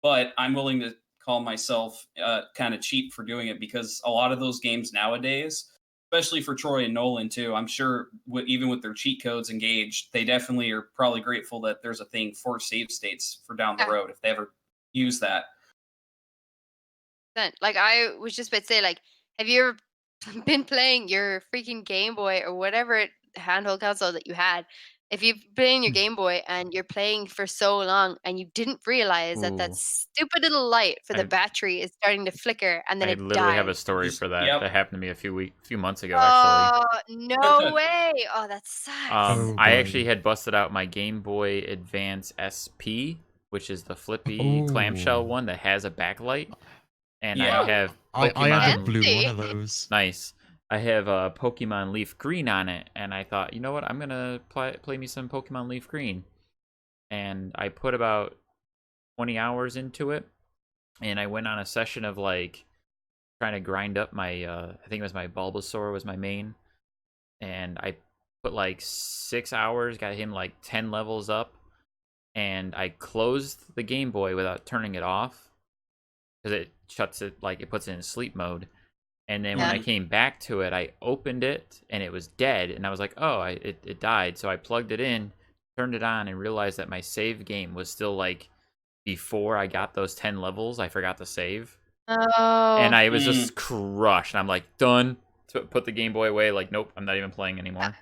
But I'm willing to call myself kind of cheap for doing it because a lot of those games nowadays, especially for Troy and Nolan too, I'm sure even with their cheat codes engaged, they definitely are probably grateful that there's a thing for save states for down the Yeah. road if they ever use that. I was just about to say, have you ever been playing your freaking Game Boy or whatever handheld console that you had? If you've been playing your Game Boy and you're playing for so long and you didn't realize that that Ooh. stupid little light for the I battery is starting to flicker and then I it literally have dies. a story Just for that. yep. That happened to me few months ago actually. Oh, no way. Oh, that sucks. Oh I actually boy. had busted out my Game Boy Advance SP, which is the flippy clamshell Oh. one that has a backlight, and I Yeah. Oh, have I had a Pokemon. blue one fancy. of those. Nice. I have Pokemon Leaf Green on it, and I thought, you know what? I'm gonna play me some Pokemon Leaf Green, and I put about 20 hours into it, and I went on a session of trying to grind up my I think it was my Bulbasaur was my main, and I put 6 hours, got him 10 levels up, and I closed the Game Boy without turning it off because it shuts it, it puts it in sleep mode. And then when Yeah. I came back to it, I opened it and it was dead, and I was like, oh, it died. So I plugged it in, turned it on, and realized that my save game was still before I got those 10 levels. I forgot to save, and Oh, I was Mm, just crushed. And I'm like, done. Put the Game Boy away. Nope, I'm not even playing anymore.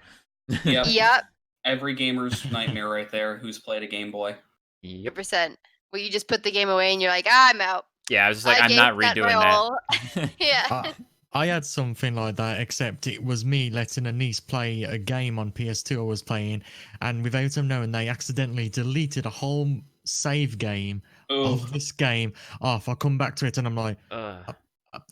yep. yep, Every gamer's nightmare right there who's played a Game Boy. Yep. 100%. Well, you just put the game away and you're like, I'm out. Yeah, I was just like, I I'm gave not that my redoing all. that. Yeah. I, I had something like that, except it was me letting a niece play a game on PS2 I was playing, and without them knowing, they accidentally deleted a whole save game Oh, of this game off. I come back to it and I'm like, Ugh.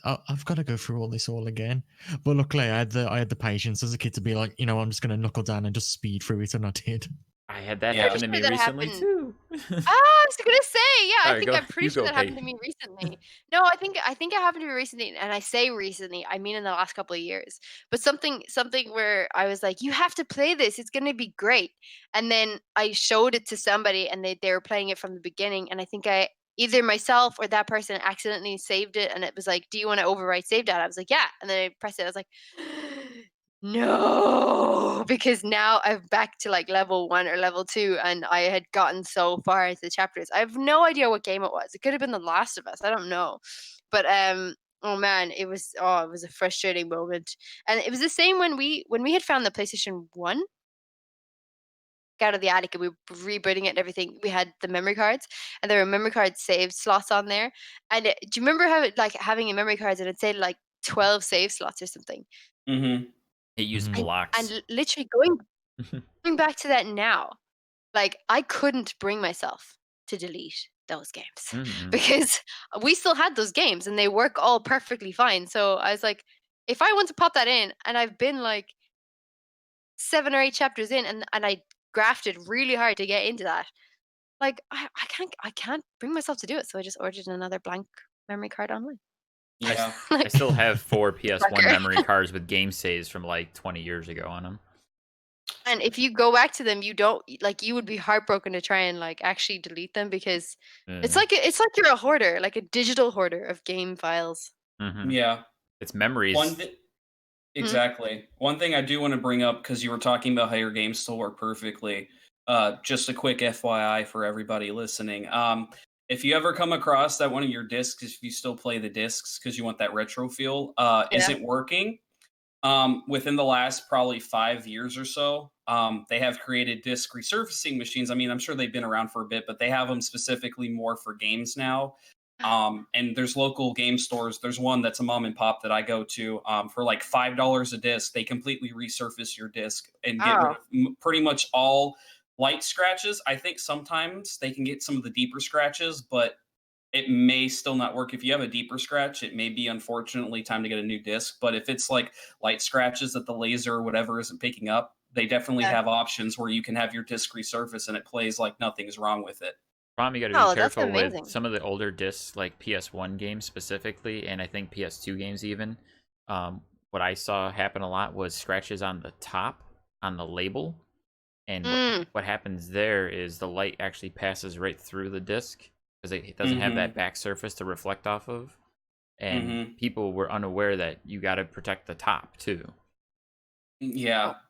I've got to go through all this all again. But luckily, I had the patience as a kid to be like, I'm just going to knuckle down and just speed through it, and I did. I had that Yeah. happen to Pretty me sure that recently happened. too. I was gonna say, yeah, Sorry, go. I'm pretty You sure go, that happened to Paige. me recently. No, I think it happened to me recently, and I say recently, I mean in the last couple of years. But something where I was like, you have to play this, it's gonna be great. And then I showed it to somebody, and they were playing it from the beginning, and I think I either myself or that person accidentally saved it, and it was like, do you want to overwrite save data? I was like, yeah, and then I pressed it. I was like, no, because now I'm back to like level 1 or level 2, and I had gotten so far into the chapters. I have no idea what game it was. It could have been The Last of Us. I don't know. But oh man, it was a frustrating moment. And it was the same when we had found the PlayStation 1 out of the attic, and we were rebooting it and everything. We had the memory cards, and there were memory card save slots on there. And do you remember how like having a memory cards and it said like 12 save slots or something? mm-hmm. It used Mhm. blocks. And literally going back to that now, like I couldn't bring myself to delete those games Mhm. because we still had those games and they work all perfectly fine. So I was like, if I want to pop that in, and I've been like 7 or 8 chapters in, and I grafted really hard to get into that, like I can't bring myself to do it. So I just ordered another blank memory card online. Yeah. I Like, still have 4 PS1 fucker. memory cards with game saves from like 20 years ago on them. And if you go back to them, you don't like you would be heartbroken to try and like actually delete them because it's like you're a hoarder, like a digital hoarder of game files. Mhm. Yeah. It's memories. One thing. Mhm. Exactly. One thing I do want to bring up, because you were talking about how your games still work perfectly. Just a quick FYI for everybody listening. If you ever come across that one of your discs, if you still play the discs because you want that retro feel, Yeah. isn't working, within the last probably 5 years or so, they have created disc resurfacing machines. I mean, I'm sure they've been around for a bit, but they have them specifically more for games now. And there's local game stores. There's one that's a mom and pop that I go to, for like $5 a disc. They completely resurface your disc and get rid Oh. of pretty much all light scratches. I think sometimes they can get some of the deeper scratches, but it may still not work. If you have a deeper scratch, it may be unfortunately time to get a new disc. But if it's like light scratches that the laser or whatever isn't picking up, they definitely Yeah. have options where you can have your disc resurface and it plays like nothing's wrong with it. Problem, you got to be Oh, that's careful with amazing. some of the older discs, like PS1 games specifically, and I think PS2 games even. What I saw happen a lot was scratches on the top, on the label, and Mm. what happens there is the light actually passes right through the disc because it doesn't have that back surface to reflect off of, and people were unaware that you got to protect the top too. Yeah. Oh.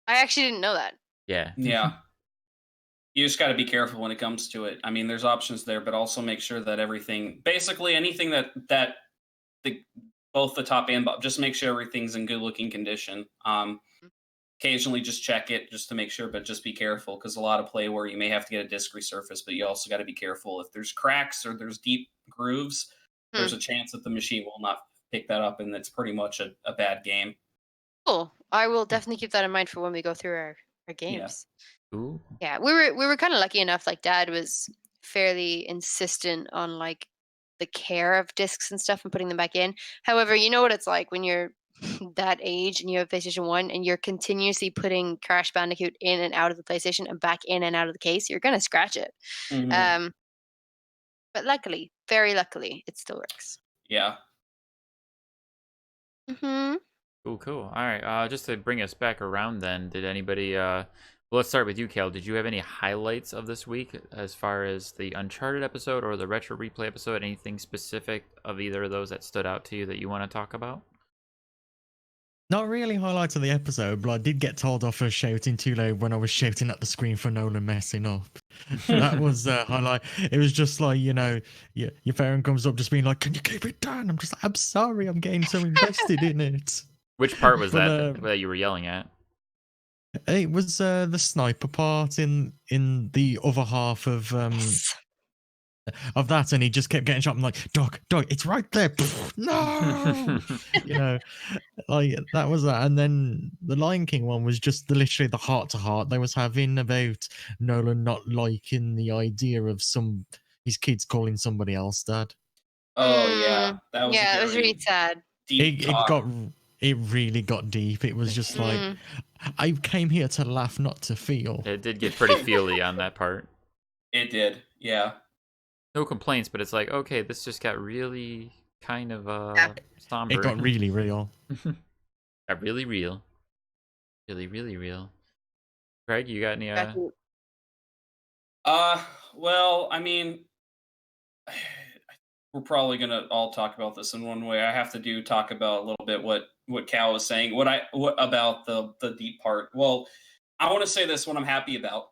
I actually didn't know that. Yeah. Yeah. You just got to be careful when it comes to it. I mean, there's options there, but also make sure that everything, basically anything that the both the top and bottom, just make sure everything's in good looking condition. Occasionally just check it just to make sure, but just be careful because a lot of play where you may have to get a disc resurface, but you also got to be careful if there's cracks or there's deep grooves. There's a chance that the machine will not pick that up, and it's pretty much a bad game. Cool. I will definitely keep that in mind for when we go through our Yeah. games. Ooh. Yeah, we were kind of lucky enough. Like, Dad was fairly insistent on like the care of discs and stuff and putting them back in. However, you know what it's like when you're that age and you have PlayStation 1 and you're continuously putting Crash Bandicoot in and out of the PlayStation and back in and out of the case, you're gonna scratch it. Mhm. But luckily, very luckily, it still works. Yeah. Hmm. Cool. All right. Just to bring us back around, then, did anybody? Well, let's start with you, Kel. Did you have any highlights of this week as far as the Uncharted episode or the Retro Replay episode? Anything specific of either of those that stood out to you that you want to talk about? Not really highlights of the episode, but I did get told off for shouting too loud when I was shouting at the screen for Nolan messing up. That was a highlight. It was just like, your parent comes up just being like, "Can you keep it down?" I'm just like, "I'm sorry, I'm getting so invested in it." Which part was But, that you were yelling at? It was the sniper part in the other half of Yes. of that, and he just kept getting shot. I'm like, dog, it's right there. No, you know, like that was that. And then the Lion King one was just literally the heart to heart they was having about Nolan not liking the idea of his kids calling somebody else dad. Oh yeah, that was Yeah, a it was really very sad. deep talk. It really got deep. It was just like, I came here to laugh, not to feel. It did get pretty feely on that part. It did, yeah. No complaints, but it's like, okay, this just got really kind of somber. It got really real. Got really real. Really, really real. Greg, you got any Well, I mean, we're probably gonna all talk about this in one way. I have to talk about a little bit what Cal was saying. What about the deep part? Well, I want to say this. What I'm happy about.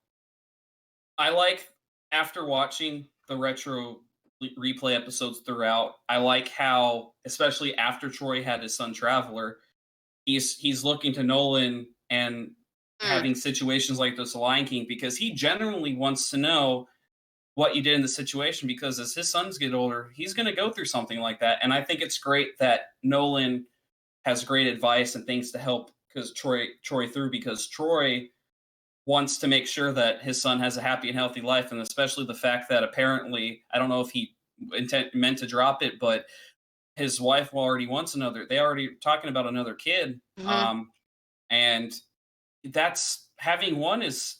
I like after watching the retro replay episodes throughout. I like how, especially after Troy had his son Traveler, he's looking to Nolan and having situations like this Lion King because he genuinely wants to know what you did in the situation because as his sons get older, he's going to go through something like that. And I think it's great that Nolan has great advice and things to help because Troy through because Troy wants to make sure that his son has a happy and healthy life, and especially the fact that apparently I don't know if he meant to drop it, but his wife already wants another. They already talking about another kid, and that's having one is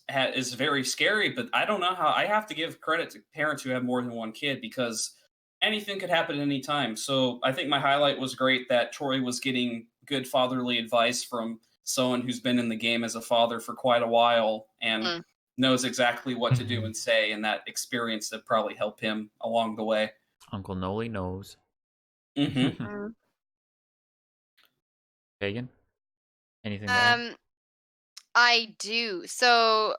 very scary. But I don't know how. I have to give credit to parents who have more than one kid because anything could happen at any time. So I think my highlight was great that Troy was getting good fatherly advice from someone who's been in the game as a father for quite a while and knows exactly what to do and say, and that experience that probably helped him along the way. Uncle Noli knows. Pagan, anything to add? I do. So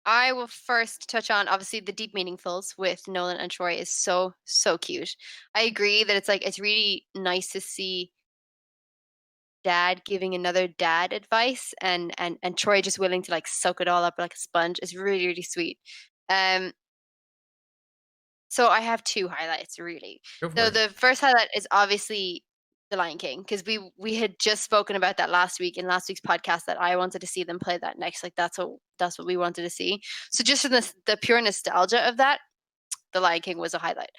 I will first touch on obviously the deep meaningfuls with Nolan and Troy is so cute. I agree that it's really nice to see dad giving another dad advice and Troy just willing to soak it all up like a sponge is really, really sweet. So I have two highlights really. So the first highlight is obviously the Lion King because we had just spoken about that last week in last week's podcast that I wanted to see them play that next. Like that's what we wanted to see. So just for the pure nostalgia of that, the Lion King was a highlight.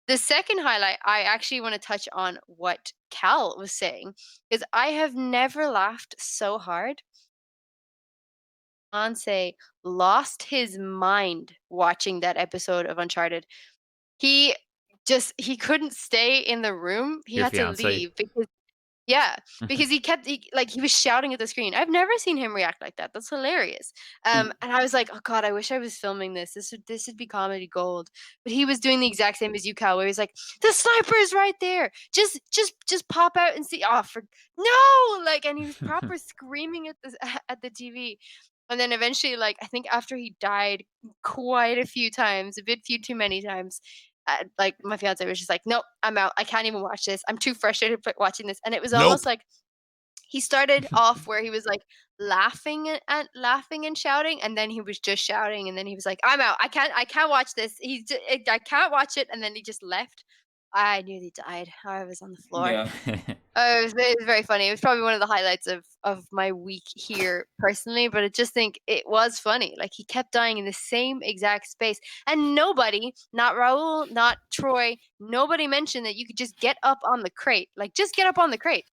The second highlight, I actually want to touch on what Cal was saying because I have never laughed so hard. Ansei lost his mind watching that episode of Uncharted. He couldn't stay in the room. He Your had fiance. to leave because he was shouting at the screen. I've never seen him react like that. That's hilarious. And I was like, oh god, I wish I was filming this. This would be comedy gold. But he was doing the exact same as you, Cal, where he's like, the sniper is right there. Just pop out and see. Oh, no! And he was proper screaming at the TV. And then eventually, I think after he died quite a few times, few too many times, my fiance was just like, nope, I'm out. I can't even watch this. I'm too frustrated watching this. And it was almost like he started off where he was laughing and shouting, and then he was just shouting, and then he was like, I'm out. I can't watch this. I can't watch it. And then he just left. I nearly died. I was on the floor. Yeah. It was very funny. It was probably one of the highlights of my week here personally, but I just think it was funny. He kept dying in the same exact space. And nobody, not Raul, not Troy, nobody mentioned that you could just get up on the crate. Just get up on the crate.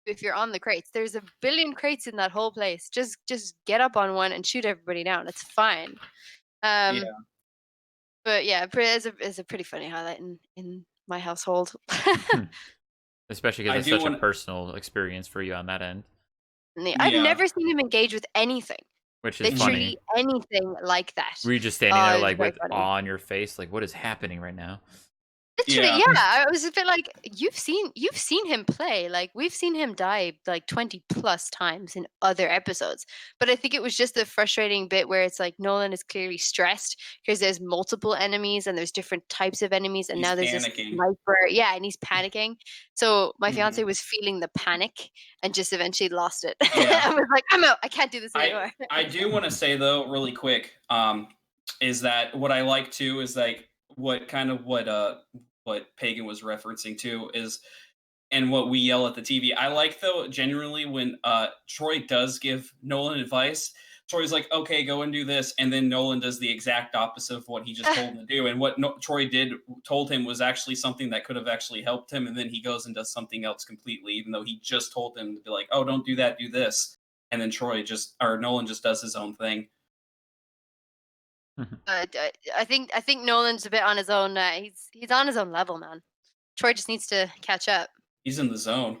If you're on the crates, there's a billion crates in that whole place. Just get up on one and shoot everybody down. It's fine. Yeah. But yeah, it's a pretty funny highlight in my household. Especially because it's such a personal experience for you on that end. I've never seen him engage with anything. Which is literally funny. Anything like that. Were you just standing there with awe on your face? What is happening right now? Literally, yeah. I was a bit like, you've seen him play. We've seen him die 20 plus times in other episodes. But I think it was just the frustrating bit where it's Nolan is clearly stressed because there's multiple enemies and there's different types of enemies, and now there's this sniper. Yeah, and he's panicking. So my fiance was feeling the panic and just eventually lost it. Yeah. I was like, I'm out. I can't do this anymore. I do want to say though, really quick, is that what I like too is like what Pagan was referencing to is and what we yell at the TV. I like though genuinely when Troy does give Nolan advice. Troy's like, "Okay, go and do this," and then Nolan does the exact opposite of what he just told him to do. And what Troy told him was actually something that could have actually helped him, and then he goes and does something else completely, even though he just told him to be like, "Oh, don't do that, do this," and then Nolan just does his own thing. I think Nolan's a bit on his own. He's on his own level, man. Troy just needs to catch up He's in the zone.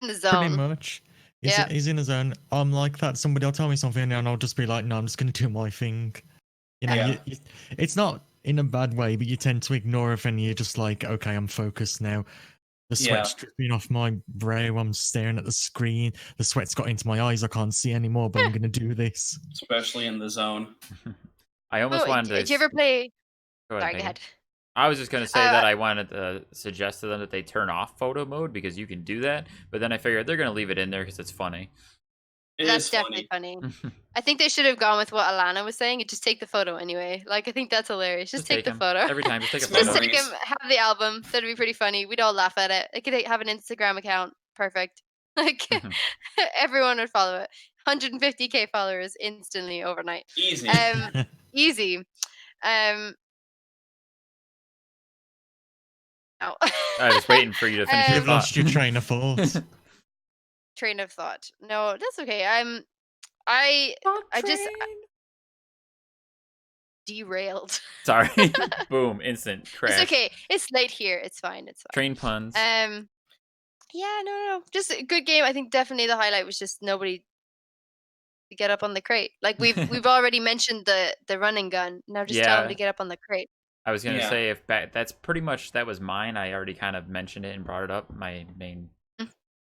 in the Pretty zone. much. Yeah. He's in his own. I'm like that. Somebody will tell me something and I'll just be like, no, I'm just going to do my thing. You know, Yeah. it's not in a bad way, but you tend to ignore it and you're just like, okay, I'm focused now. The sweat's dripping off my brow. I'm staring at the screen. The sweat's got into my eyes. I can't see anymore, but I'm going to do this. Especially in the zone. I almost wanted to. Did you ever play? Go Sorry, go Megan. ahead. I was just going to say that I wanted to suggest to them that they turn off photo mode because you can do that. But then I figured they're going to leave it in there because it's funny. That's definitely funny. I think they should have gone with what Alana was saying. Just take the photo anyway. Like, I think that's hilarious. Just take the 'em. photo. Every time, just take a Just photo. take him, have the album. That'd be pretty funny. We'd all laugh at it. They could have an Instagram account. Perfect. Like, everyone would follow it. 150K followers instantly overnight. Easy. Easy. No. I was waiting for you to finish your You've thought. lost your train of thought. Train of thought. No, that's okay. I just derailed. Sorry. Boom. Instant crash. It's okay. It's late here. It's fine. It's fine. Train puns. Yeah, no. Just a good game. I think definitely the highlight was just nobody to get up on the crate. Like we've already mentioned the running gun. Now just tell them to get up on the crate. I was gonna say that's pretty much that was mine. I already kind of mentioned it and brought it up. My main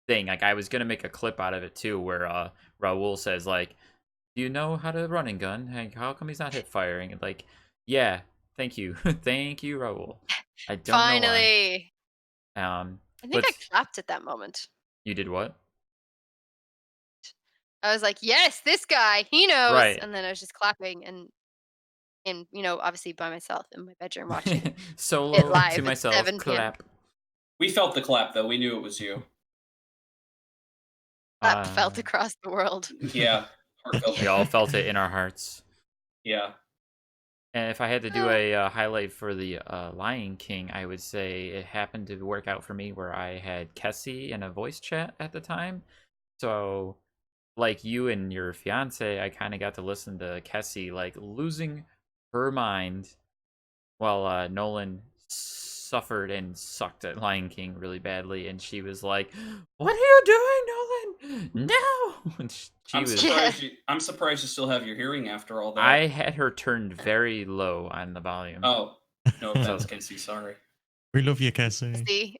thing. Like I was gonna make a clip out of it too, where Raul says like, "Do you know how to run and gun? Like, how come he's not hip firing?" And like, yeah, thank you, thank you, Raul. I don't Finally. know why. I think I clapped at that moment. You did what? I was like, "Yes, this guy, he knows." Right. And then I was just clapping and obviously by myself in my bedroom watching solo it live to at myself. 7 p.m. Clap. We felt the clap though. We knew it was you. Clap felt across the world. Yeah. We all felt it in our hearts. Yeah. And if I had to do a highlight for the Lion King, I would say it happened to work out for me where I had Kessie in a voice chat at the time. So, like you and your fiance, I kind of got to listen to Kessie like losing her mind while Nolan suffered and sucked at Lion King really badly, and she was like, "What are you doing, Nolan? No!" And I'm surprised you still have your hearing after all that. I had her turned very low on the volume. Oh, no offense, Casey. Sorry. We love you, Cassie. Jinx,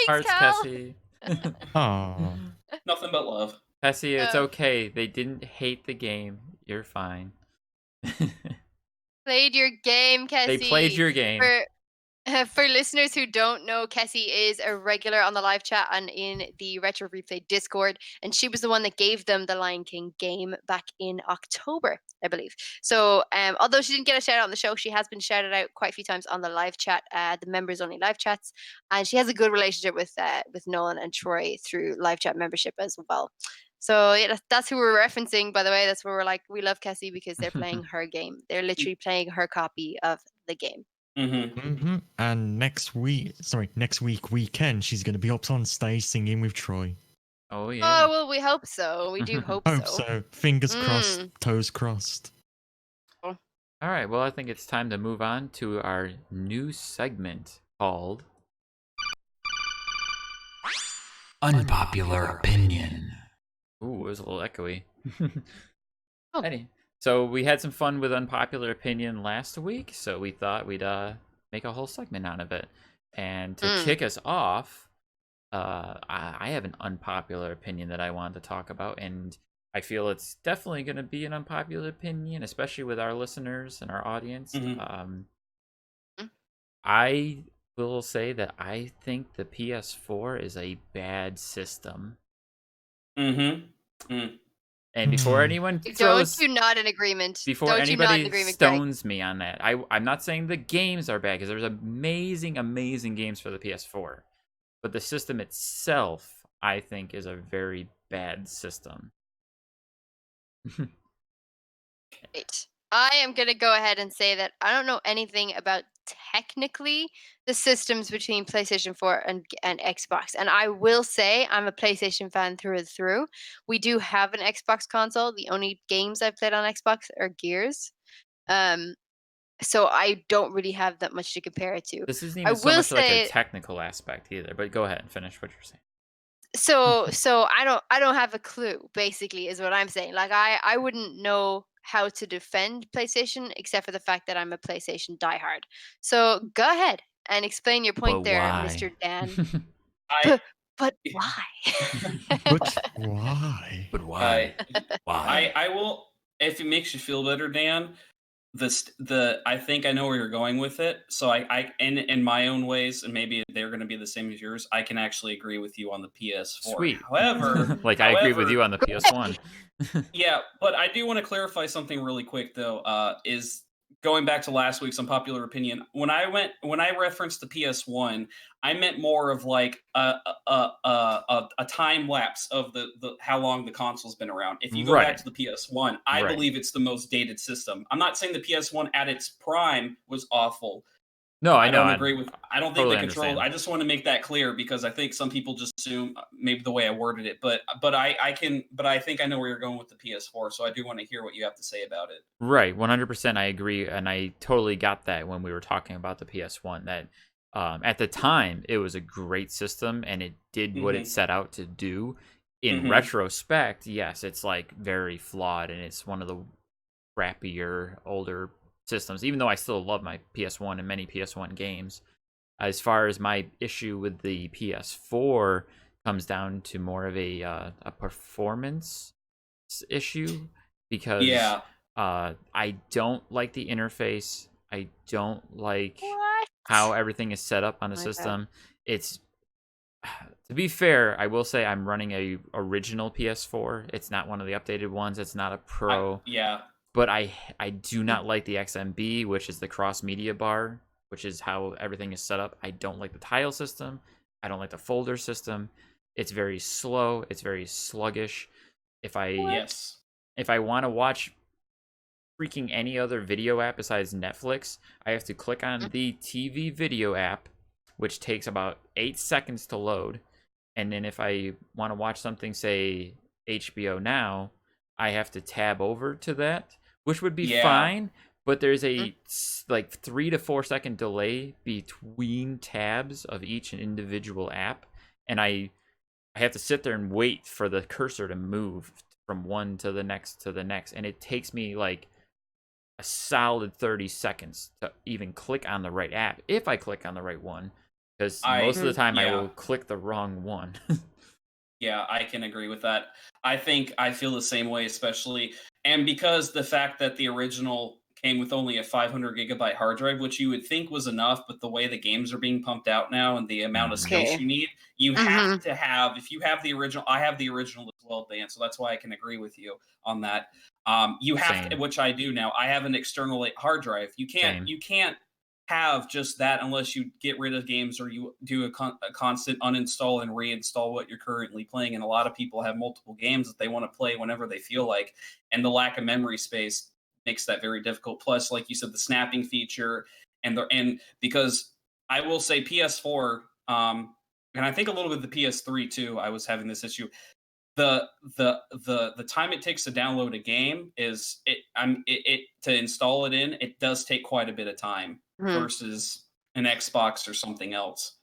Hearts, Cal. Kessie. Aww. Nothing but love. Kessie, it's okay. They didn't hate the game. You're fine. Played your game, Kessie. They played your game. For listeners who don't know, Kessie is a regular on the live chat and in the Retro Replay Discord, and she was the one that gave them the Lion King game back in October, I believe. So, although she didn't get a shout out on the show, she has been shouted out quite a few times on the live chat, the members only live chats, and she has a good relationship with Nolan and Troy through live chat membership as well. So yeah, that's who we're referencing, by the way. That's where we're like, we love Kessie because they're playing her game. They're literally playing her copy of the game. And next week weekend, she's going to be up on stage singing with Troy. Oh yeah. Oh well, we hope so. We do hope so. Fingers crossed, toes crossed. All right. Well, I think it's time to move on to our new segment called Unpopular Opinion. Ooh, it was a little echoey. So we had some fun with unpopular opinion last week, so we thought we'd make a whole segment out of it. And to kick us off, I have an unpopular opinion that I wanted to talk about, and I feel it's definitely going to be an unpopular opinion, especially with our listeners and our audience. I will say that I think the PS4 is a bad system. And before anyone Don't throws, you not in agreement? before Don't you not in anybody agreement, Greg? stones me on that, I'm not saying the games are bad because there's amazing, amazing games for the PS4, but the system itself, I think, is a very bad system. Right. I am going to go ahead and say that I don't know anything about technically the systems between PlayStation 4 and Xbox. And I will say I'm a PlayStation fan through and through. We do have an Xbox console. The only games I've played on Xbox are Gears. So I don't really have that much to compare it to. This isn't I even so will much like a say technical aspect either, but go ahead and finish what you're saying. so I don't have a clue, basically, is what I'm saying. Like I wouldn't know how to defend PlayStation except for the fact that I'm a PlayStation diehard. So go ahead and explain your point But there, why? Mr. Dan. I, But why? But why? But why? Why? I will, if it makes you feel better, Dan. I think I know where you're going with it. So I in my own ways, and maybe they're going to be the same as yours. I can actually agree with you on the PS4. Sweet. However, like I agree with you on the PS1. yeah, but I do want to clarify something really quick though. Is going back to last week's unpopular opinion. When I referenced the PS1, I meant more of like a time lapse of the how long the console's been around. If you go back Right. to the PS1, I Right. believe it's the most dated system. I'm not saying the PS1 at its prime was awful. No, I know. don't agree with. I don't think totally the controls. understand. I just want to make that clear because I think some people just assume maybe the way I worded it, but I can. But I think I know where you're going with the PS4, so I do want to hear what you have to say about it. Right, 100%. I agree, and I totally got that when we were talking about the PS1. That at the time it was a great system and it did what it set out to do. In retrospect, yes, it's like very flawed and it's one of the crappier older systems. Even though I still love my PS1 and many PS1 games, as far as my issue with the PS4 comes down to more of a performance issue because Yeah. I don't like the interface. I don't like What? how everything is set up on the My bad. system. It's to be fair, I will say I'm running a original PS4. It's not one of the updated ones. It's not a Pro. Yeah. But I do not like the XMB, which is the cross media bar, which is how everything is set up. I don't like the tile system. I don't like the folder system. It's very slow. It's very sluggish. Yes. If I want to watch freaking any other video app besides Netflix, I have to click on the TV video app, which takes about 8 seconds to load. And then if I want to watch something, say HBO Now, I have to tab over to that, which would be fine. But there's a like 3 to 4 second delay between tabs of each individual app. And I have to sit there and wait for the cursor to move from one to the next to the next. And it takes me like a solid 30 seconds to even click on the right app, if I click on the right one, because most of the time I will click the wrong one. Yeah, I can agree with that. I think I feel the same way, especially, and because the fact that the original came with only a 500 gigabyte hard drive, which you would think was enough, but the way the games are being pumped out now and the amount of space you need, you have to have. If you have the original, I have the original as well, Dan. So that's why I can agree with you on that. You have to, which I do now. I have an external hard drive. You can't have just that unless you get rid of games or you do a constant uninstall and reinstall what you're currently playing. And a lot of people have multiple games that they want to play whenever they feel like, and the lack of memory space makes that very difficult. Plus, like you said, the snapping feature and because I will say PS4, and I think a little bit of the PS3 too, I was having this issue. The time it takes to download a game is to install it in, it does take quite a bit of time versus an Xbox or something else.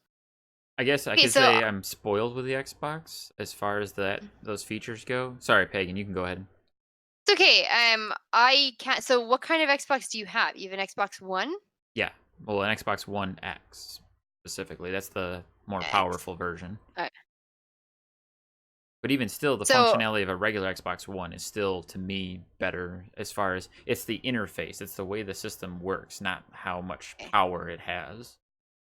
I guess I could say I'm spoiled with the Xbox as far as those features go. Sorry, Pagan, you can go ahead. It's okay. I can't. So, what kind of Xbox do you have? You have an Xbox One? Yeah, well, an Xbox One X specifically. That's the more powerful version. But even still, the functionality of a regular Xbox One is still, to me, better as far as it's the interface. It's the way the system works, not how much power it has.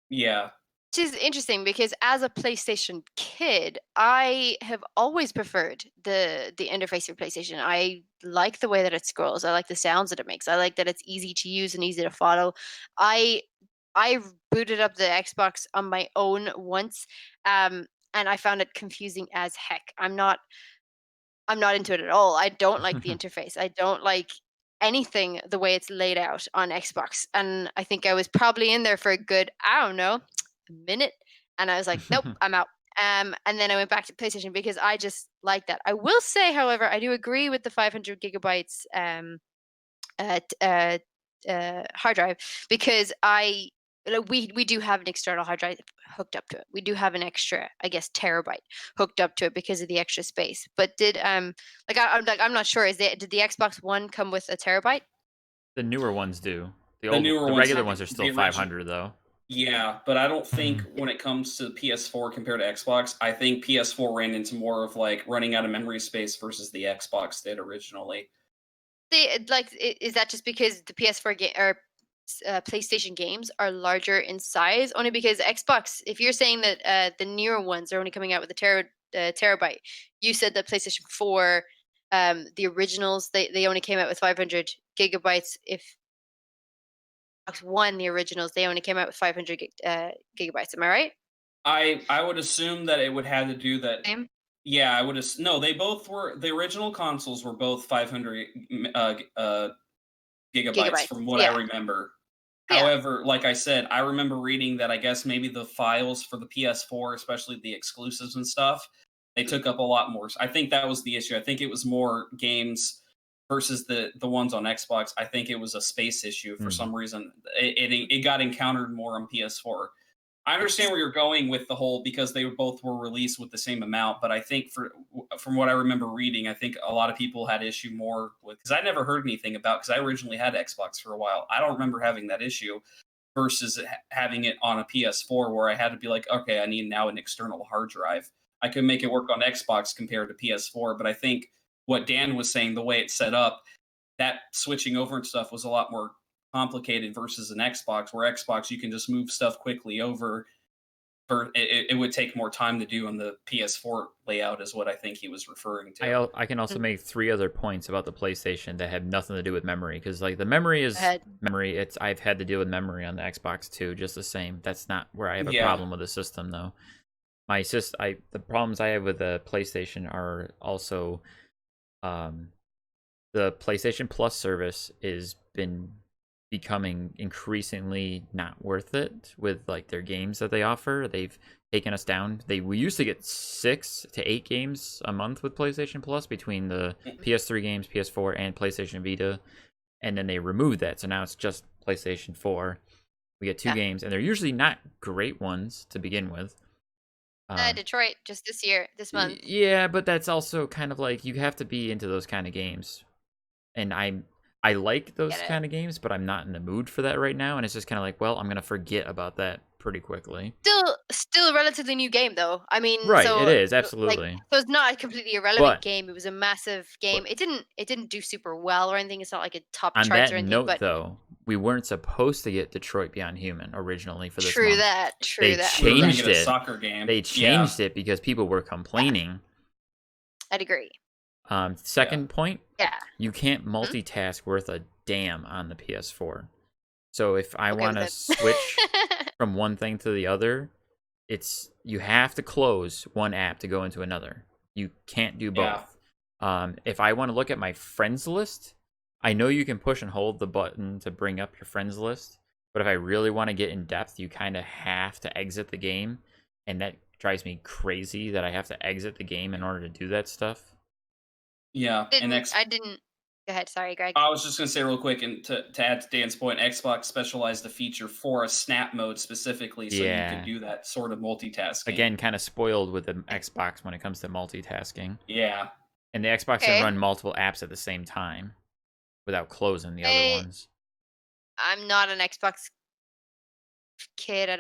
Yeah. Which is interesting because as a PlayStation kid, I have always preferred the interface for PlayStation. I like the way that it scrolls. I like the sounds that it makes. I like that it's easy to use and easy to follow. I I booted up the Xbox on my own once, and I found it confusing as heck. I'm not into it at all. I don't like the interface. I don't like anything the way it's laid out on Xbox. And I think I was probably in there for a good, I don't know, a minute. And I was like, nope, I'm out. And then I went back to PlayStation because I just like that. I will say, however, I do agree with the 500 gigabytes uh, t- uh, hard drive because we do have an external hard drive hooked up to it. We do have an extra, I guess, terabyte hooked up to it because of the extra space. But did I'm not sure. Did the Xbox One come with a terabyte? The newer ones do. The newer The ones regular have ones are the still original- 500 though. Yeah, but I don't think Mhm. when it comes to PS4 compared to Xbox, I think PS4 ran into more of like running out of memory space versus the Xbox did originally. Is that just because the PS4 game or PlayStation games are larger in size? Only because Xbox, if you're saying that the newer ones are only coming out with a terabyte, you said that PlayStation 4, the originals, they only came out with 500 gigabytes. If Xbox One, the originals, they only came out with 500 gigabytes. Am I right? I would assume that it would have to do that. Same. Yeah, I would. No, they both were. The original consoles were both 500 gigabytes, Gigabytes. from what I Yeah. remember. Yeah. However, like I said, I remember reading that I guess maybe the files for the PS4, especially the exclusives and stuff, they took up a lot more. I think that was the issue. I think it was more games versus the ones on Xbox. I think it was a space issue for some reason. It got encountered more on PS4. I understand where you're going with the whole because they both were released with the same amount, but I think from what I remember reading, I think a lot of people had issue more with because I never heard anything about because I originally had Xbox for a while. I don't remember having that issue versus having it on a PS4 where I had to be like, okay, I need now an external hard drive. I could make it work on Xbox compared to PS4, but I think what Dan was saying, the way it's set up, that switching over and stuff was a lot more complicated versus an Xbox, where Xbox you can just move stuff quickly over. It would take more time to do on the PS4 layout, is what I think he was referring to. I can also make 3 other points about the PlayStation that have nothing to do with memory because like the memory is ahead. memory. It's I've had to deal with memory on the Xbox too, just the same. That's not where I have a Yeah. problem with the system though. The problems I have with the PlayStation are also the PlayStation Plus service is been becoming increasingly not worth it with like their games that they offer. They've taken us down. We used to get 6 to 8 games a month with PlayStation Plus between the PS3 games, PS4, and PlayStation Vita, and then they removed that. So now it's just PlayStation 4. We get 2 Yeah. games, and they're usually not great ones to begin with. Detroit just this month. Yeah, but that's also kind of like you have to be into those kind of games, and I like those Get it. kind of games, but I'm not in the mood for that right now, and it's just kind of like, well, I'm gonna forget about that pretty quickly. Still a relatively new game though. I mean, Right, so it is like, absolutely. so it's not a completely irrelevant But- game. It was a massive game. It didn't do super well or anything. It's not like a top On charts that or anything. note, But though, we weren't supposed to get Detroit Beyond Human originally for this true month. that. They We were gonna changed get a it. soccer game. They Yeah. changed it because people were complaining. I'd agree. Second point, Yeah. you can't multitask worth a damn on the PS4. So if I Okay want to with switch it. from one thing to the other, you have to close one app to go into another. You can't do both. If I want to look at my friends list, I know you can push and hold the button to bring up your friends list, but if I really want to get in depth, you kind of have to exit the game, and that drives me crazy that I have to exit the game in order to do that stuff. Yeah, I didn't. Go ahead. Sorry, Greg. I was just going to say real quick, and to add to Dan's point, Xbox specialized a feature for a snap mode specifically, so you could do that sort of multitasking. Again, kind of spoiled with the Xbox when it comes to multitasking. Yeah. And the Xbox Okay. can run multiple apps at the same time without closing the other ones. I'm not an Xbox kid. I'm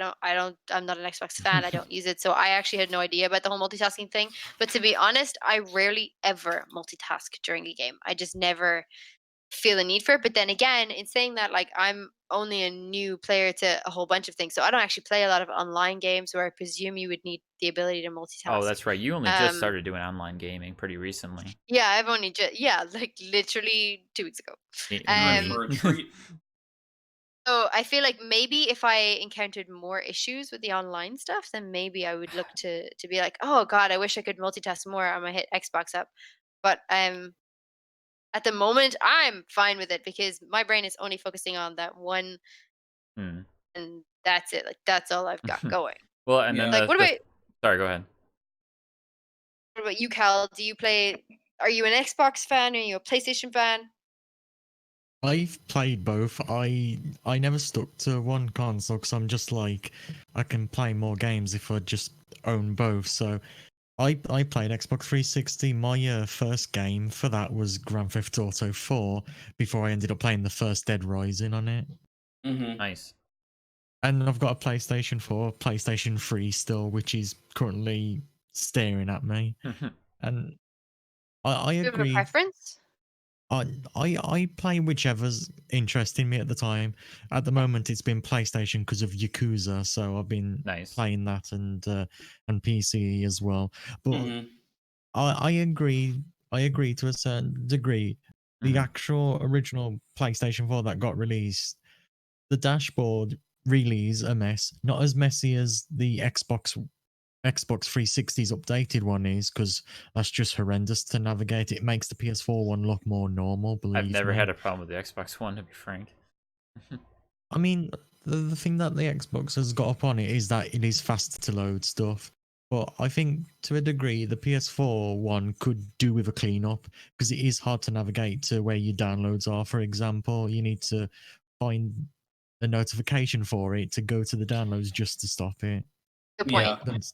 not an Xbox fan. I don't use it. So I actually had no idea about the whole multitasking thing. But to be honest, I rarely ever multitask during a game. I just never feel a need for it. But then again, in saying that, like, I'm only a new player to a whole bunch of things, so I don't actually play a lot of online games where I presume you would need the ability to multitask. Oh, that's right. You only just Um, started doing online gaming pretty recently. yeah, I've only just like literally 2 weeks ago. You're in Um, for a treat. So I feel like maybe if I encountered more issues with the online stuff, then maybe I would look to be like, oh God, I wish I could multitask more on my hit Xbox app. But at the moment, I'm fine with it because my brain is only focusing on that one, Hmm. and that's it. Like that's all I've got going. Well, and then Yeah. Like, sorry, go ahead. what about you, Cal? Do you play? Are you an Xbox fan? Are you a PlayStation fan? I've played both. I never stuck to one console because I'm just like I can play more games if I just own both. So I played Xbox 360. My first game for that was Grand Theft Auto 4 before I ended up playing the first Dead Rising on it. Mm-hmm. Nice. And I've got a PlayStation 4, PlayStation 3 still, which is currently staring at me. And I Do you have a agree. preference? I play whichever's interesting me at the time. At the moment, it's been PlayStation because of Yakuza, so I've been Nice. playing that and PC as well. But Mm-hmm. I agree. I agree to a certain degree. The Mhm. actual original PlayStation 4 that got released, the dashboard really is a mess. Not as messy as the Xbox 360's updated one is, because that's just horrendous to navigate. It makes the PS4 one look more normal, I've believe never me. had a problem with the Xbox One, to be frank. I mean, the thing that the Xbox has got up on it is that it is faster to load stuff. But I think to a degree, the PS4 one could do with a cleanup because it is hard to navigate to where your downloads are. For example, you need to find a notification for it to go to the downloads just to stop it. Good Yeah. point.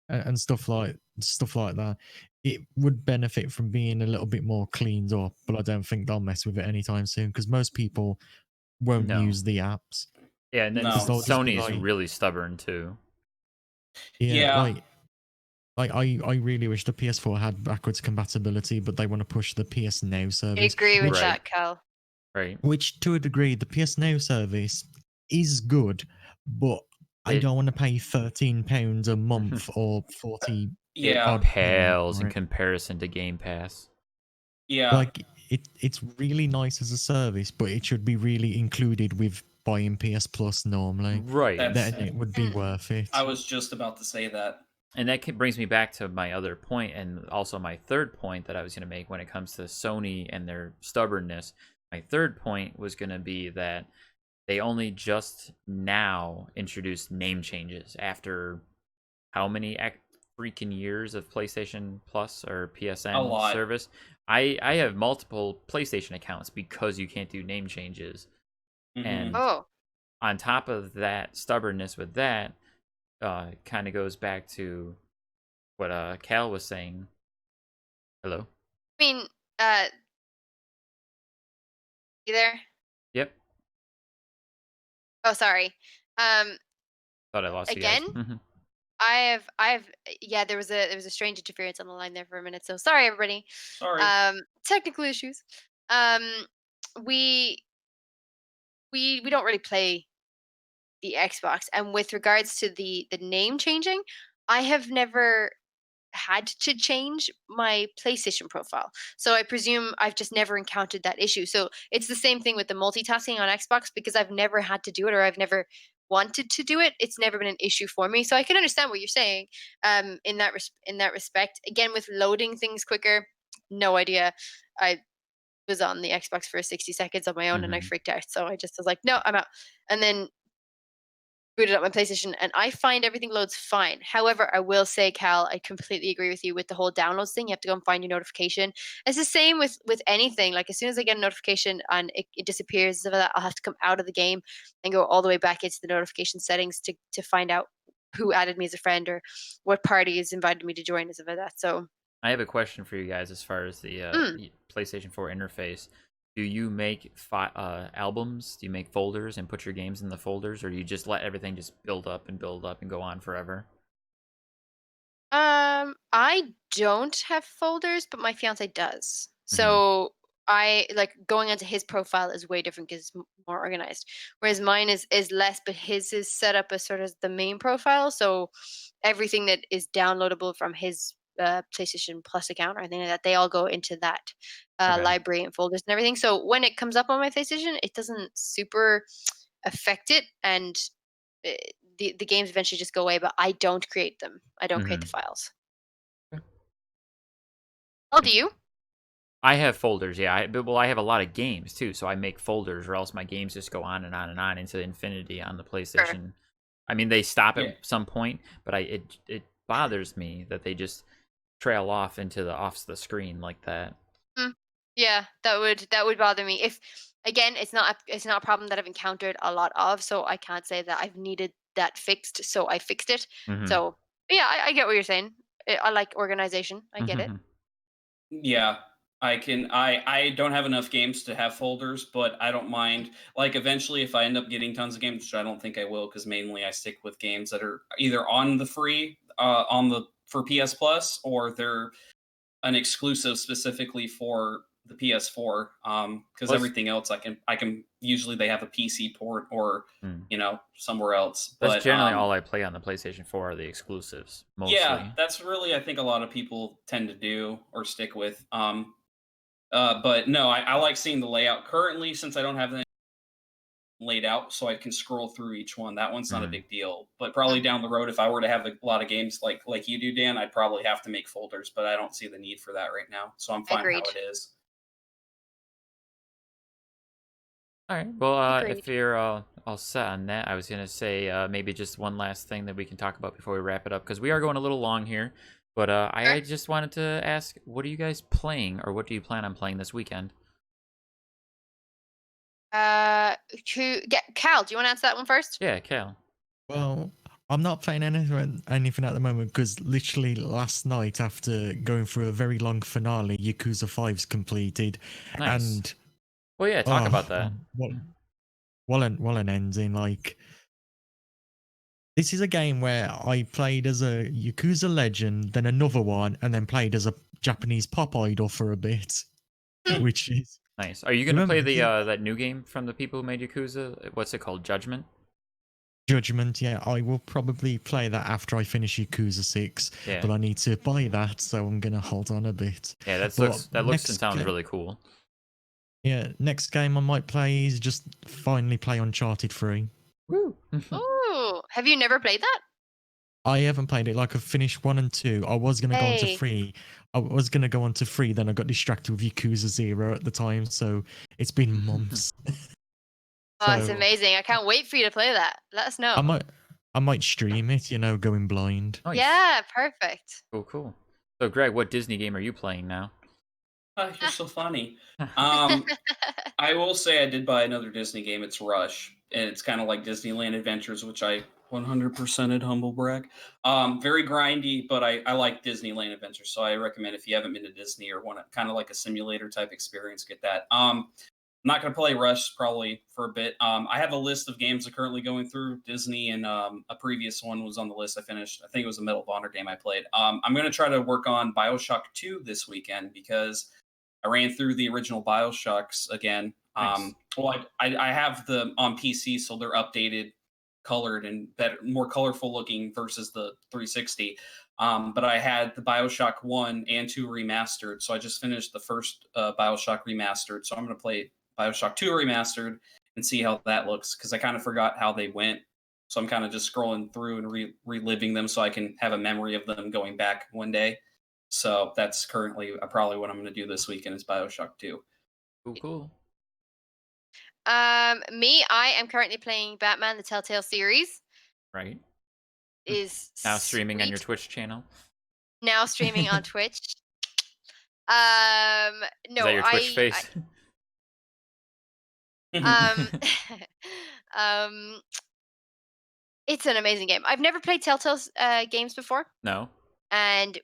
And stuff like that. It would benefit from being a little bit more cleaned up, but I don't think they'll mess with it anytime soon because most people won't No. use the apps. Yeah, and then No. They'll just be Sony is like, really stubborn too. yeah, Yeah. like I really wish the PS4 had backwards compatibility, but they want to push the PS Now I service, agree with Right. that, Cal. Right. which to a degree the PS Now service is good, but I It- don't want to pay £13 a month or 40 It Yeah. odd pounds pales for in it. comparison to Game Pass. Yeah. Like it's really nice as a service, but it should be really included with buying PS Plus normally. Right. That's- Then it would be Mm. worth it. I was just about to say that. And that brings me back to my other point, and also my third point that I was going to make when it comes to Sony and their stubbornness. My third point was going to be that they only just now introduced name changes after how many freaking years of PlayStation Plus or A PSN lot. service. I have multiple PlayStation accounts because you can't do name changes. Mhm. And Oh, on top of that stubbornness with that, kind of goes back to what Cal was saying. Hello? I mean, uh, you there? Yep. Oh, sorry. Um, Thought I lost again, you guys. yeah, there was a strange interference on the line there for a minute. So sorry, everybody. Sorry. Technical issues. Um, we we don't really play the Xbox, and with regards to the name changing, I have never had to change my PlayStation profile. So I presume I've just never encountered that issue. So it's the same thing with the multitasking on Xbox because I've never had to do it or I've never wanted to do it. It's never been an issue for me. So I can understand what you're saying in that respect. Again, with loading things quicker, no idea. I was on the Xbox for 60 seconds on my own and I Mhm. freaked out. So I just was like, no, I'm out. And then booted up my PlayStation and I find everything loads fine. However, I will say, Cal, I completely agree with you with the whole downloads thing. You have to go and find your notification. It's the same with anything. Like as soon as I get a notification and it disappears, stuff like that, I'll have to come out of the game and go all the way back into the notification settings to find out who added me as a friend or what party has invited me to join and stuff like that. So I have a question for you guys as far as the PlayStation 4 interface. Do you make albums? Do you make folders and put your games in the folders, or do you just let everything just build up and go on forever? I don't have folders, but my fiance does. Mhm. So I like going onto his profile is way different because it's more organized. Whereas mine is less, but his is set up as sort of the main profile. So everything that is downloadable from his PlayStation Plus account or anything like that, they all go into that Okay. library and folders and everything. So when it comes up on my PlayStation, it doesn't super affect it, and the games eventually just go away. But I don't create them. I don't create the Mhm. files. Okay. Oh, do you? I have folders, yeah. I have a lot of games too, so I make folders, or else my games just go on and on and on into infinity on the Sure. PlayStation. I mean, they stop Yeah. at some point, but it bothers me that they just trail off off the screen like that. Mm, yeah, that would bother me. If again, it's not a problem that I've encountered a lot of, so I can't say that I've needed that fixed. So I fixed it. Mhm. So yeah, I get what you're saying. I like organization. I get it. Mhm. Yeah, I don't have enough games to have folders, but I don't mind. Like eventually if I end up getting tons of games, which I don't think I will because mainly I stick with games that are either on the free on the for PS Plus or they're an exclusive specifically for the PS4 because Plus, everything else I can usually they have a PC port or somewhere else. that's But generally all I play on the PlayStation 4 are the exclusives, yeah, mostly. that's really I think a lot of people tend to do or stick with. But no, I like seeing the layout currently since I don't have that laid out, so I can scroll through each one. That one's not a Mm. big deal. But probably Mm, down the road, if I were to have a lot of games like you do, Dan, I'd probably have to make folders. But I don't see the need for that right now, so I'm fine how agreed. it is. All right. Well, if Agreed. you're all set on that, I was gonna say maybe just one last thing that we can talk about before we wrap it up because we are going a little long here. But Sure. I just wanted to ask, what are you guys playing, or what do you plan on playing this weekend? Cal, do you want to answer that one first? Yeah, Cal. Well, I'm not playing anything at the moment because literally last night, after going through a very long finale, Yakuza 5's completed, Nice. and Well, yeah, talk about that. what an ending! Like, this is a game where I played as a Yakuza legend, then another one, and then played as a Japanese pop idol for a bit, which is Nice. Are you gonna remember play the that new game from the people who made Yakuza? What's it called? Judgment? Judgment. Yeah, I will probably play that after I finish Yakuza 6, Yeah. but I need to buy that, so I'm gonna hold on a bit. Yeah, But that looks and next sounds ga- really cool. Yeah, next game I might play is just finally play Uncharted 3. Woo! Oh, have you never played that? I haven't played it. Like, I've finished 1 and 2. I was gonna go on to Hey. 3. I was gonna go on to 3, then I got distracted with Yakuza 0 at the time, so it's been months. Oh, it's So amazing. I can't wait for you to play that. Let us I know. might I might stream it, going blind. Nice. Yeah, perfect. Cool, cool. So, Greg, what Disney game are you playing now? Oh, you're so funny. I will say I did buy another Disney game. It's Rush, and it's kind of like Disneyland Adventures, which I 100%ed humble brag. Very grindy, but I like Disneyland Adventures, so I recommend if you haven't been to Disney or want kind of like a simulator type experience, get that. I'm not going to play Rush probably for a bit. I have a list of games I'm currently going through Disney, and a previous one was on the list I finished. I think it was a Medal of Honor game I played. I'm going to try to work on BioShock 2 this weekend because I ran through the original BioShocks again. Nice. Well, I have them on PC, so they're updated, colored, and better, more colorful looking versus the 360. But I had the BioShock 1 and 2 remastered, so I just finished the first BioShock remastered. So I'm going to play BioShock 2 remastered and see how that looks because I kind of forgot how they went. So I'm kind of just scrolling through and reliving them so I can have a memory of them going back one day. So that's currently probably what I'm going to do this weekend is BioShock 2. Cool, cool. Me, I am currently playing Batman: The Telltale series. Right. Is Now streaming on your sweet. Twitch channel. Now streaming on Twitch. Is No, that your Twitch face? um, um, it's an amazing game. I've never played Telltale's games before, No. and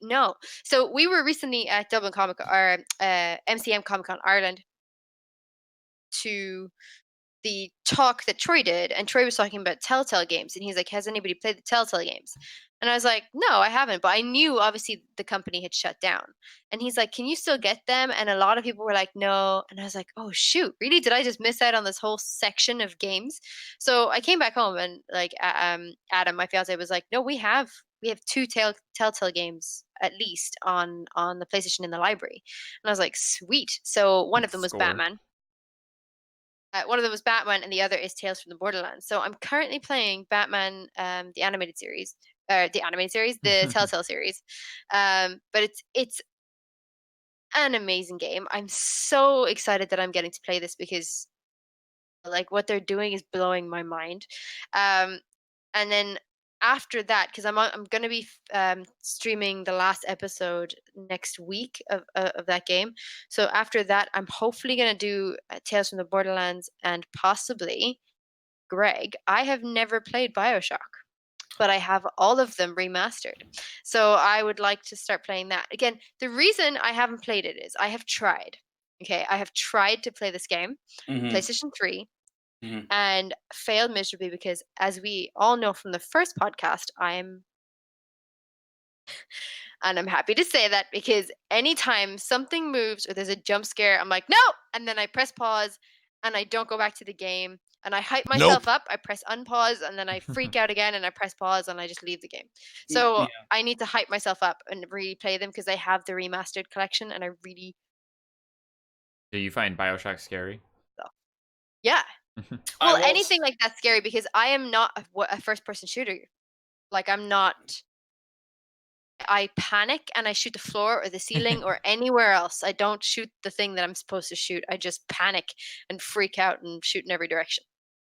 no. So we were recently at Dublin Comic or MCM Comic Con Ireland to the talk that Troy did, and Troy was talking about Telltale games, and he's like, "Has anybody played the Telltale games?" And I was like, "No, I haven't," but I knew obviously the company had shut down. And he's like, "Can you still get them?" And a lot of people were like, "No." And I was like, "Oh shoot, really? Did I just miss out on this whole section of games?" So I came back home, and like Adam, my fiance, was like, "No, we have two Telltale games at least on the PlayStation in the library." And I was like, "Sweet." So one of them was Score. Batman. One of them was Batman, and the other is Tales from the Borderlands. So I'm currently playing Batman, the animated series, the Telltale series. But it's an amazing game. I'm so excited that I'm getting to play this because like what they're doing is blowing my mind. Um, and then after that, because I'm gonna be streaming the last episode next week of that game. So after that, I'm hopefully gonna do Tales from the Borderlands and possibly Greg. I have never played Bioshock, but I have all of them remastered. So I would like to start playing that again. The reason I haven't played it is I have tried. Okay, I have tried to play this game, Mhm, PlayStation 3, mhm. and failed miserably because, as we all know from the first podcast, and I'm happy to say that because anytime something moves or there's a jump scare, I'm like, no! And then I press pause and I don't go back to the game. And I hype myself Nope. up, I press unpause, and then I freak out again and I press pause and I just leave the game. Yeah. So I need to hype myself up and replay them because they have the remastered collection and I really, Do you find Bioshock scary? yeah. I Well, will. anything like that's scary because I am not a first person shooter. Like, I'm not. I panic and I shoot the floor or the ceiling or anywhere else. I don't shoot the thing that I'm supposed to shoot. I just panic and freak out and shoot in every direction.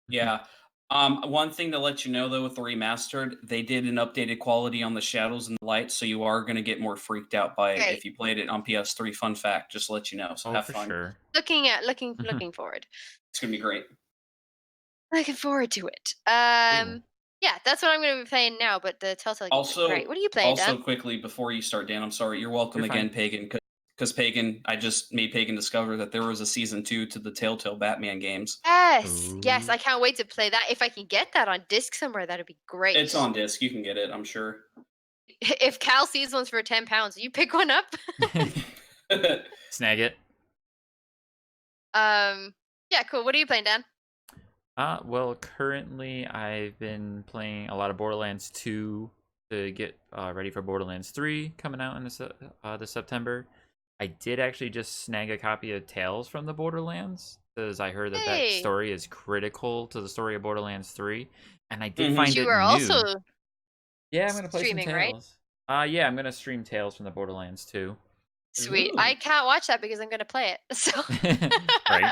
Yeah. One thing to let you know though, with the remastered, they did an updated quality on the shadows and the lights, so you are going to get more freaked out by it Great. if you played it on PS3. Fun fact, just to let you know. So Oh, have for fun. sure. Looking forward. It's gonna be great. Looking forward to it. Cool. Yeah, that's what I'm going to be playing now. But the Telltale games are great. What are you playing, Dan? Quickly before you start, Dan, I'm sorry. You're welcome You're again, fine. Pagan. Because Pagan, I just made Pagan discover that there was a season 2 to the Telltale Batman games. Yes, Ooh. I can't wait to play that. If I can get that on disc somewhere, that'd be great. It's on disc. You can get it, I'm sure. If Cal sees ones for £10, you pick one up. Snag it. Yeah, cool. What are you playing, Dan? Well, currently I've been playing a lot of Borderlands 2 to get ready for Borderlands 3 coming out in this September. I did actually just snag a copy of Tales from the Borderlands because I heard that that Hey. story is critical to the story of Borderlands 3, and I did Mhm. find You it are new. also Yeah, I'm gonna play some streaming, right? Tales. Yeah, I'm gonna stream Tales from the Borderlands 2. Sweet. Ooh. I can't watch that because I'm gonna play it. So Right?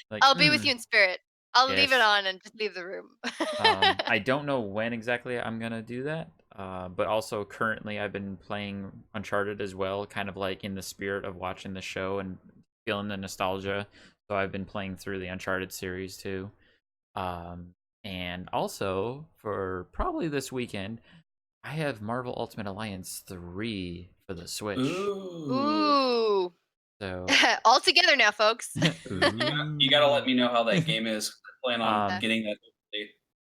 Like, I'll be with you in spirit. I'll leave it yes. on and just leave the room. I don't know when exactly I'm gonna do that, but also currently I've been playing Uncharted as well, kind of like in the spirit of watching the show and feeling the nostalgia. So I've been playing through the Uncharted series too. And also for probably this weekend, I have Marvel Ultimate Alliance 3 for the Switch. Ooh. Ooh. So All together now, folks. You gotta let me know how that game is. I plan on getting that.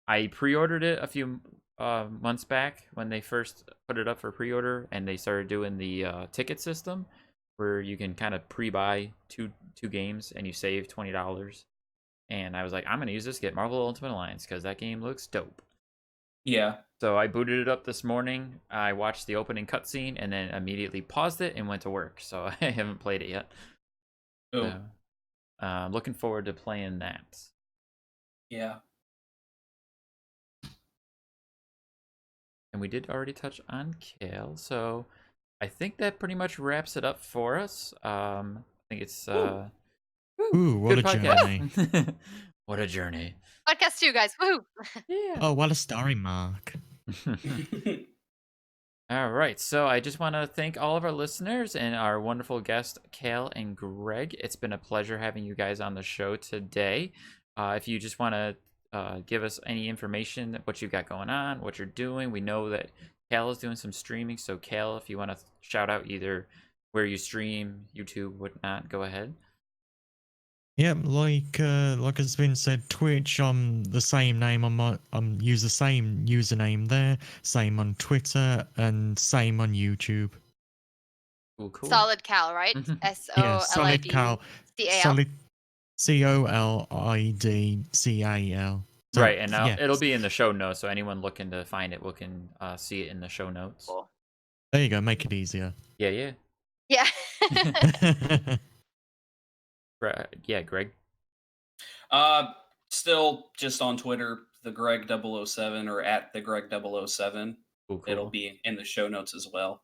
I pre-ordered it a few months back when they first put it up for pre-order, and they started doing the ticket system where you can kind of pre-buy two games and you save $20. And I was like, I'm gonna use this to get Marvel Ultimate Alliance because that game looks dope. Yeah. So I booted it up this morning. I watched the opening cutscene and then immediately paused it and went to work. So I haven't played it yet. Oh. So, looking forward to playing that. Yeah. And we did already touch on Kale, so I think that pretty much wraps it up for us. I think it's Ooh, what good a journey. podcast. What a journey. Podcast 2, guys. Woo! Yeah. Oh, what a story, Mark. All right, so I just want to thank all of our listeners and our wonderful guests, Kale and Greg. It's been a pleasure having you guys on the show today. If you just want to give us any information, what you've got going on, what you're doing, we know that Kale is doing some streaming. So, Kale, if you want to shout out either where you stream, YouTube, whatnot, go ahead. Yep, like has been said, Twitch. The same name. Use the same username there. Same on Twitter and same on YouTube. Cool. Solid Cal, right? Mhm. Yeah, SOLID Solid Cal. CAL. Solid COLIDCAL. So, Right, and yeah, it'll be in the show notes, so anyone looking to find it can see it in the show notes. Cool. there you go. Make it easier. Yeah. Yeah. Yeah, Greg. Still just on Twitter, the Greg 007 or at the Greg 007. Cool. It'll be in the show notes as well.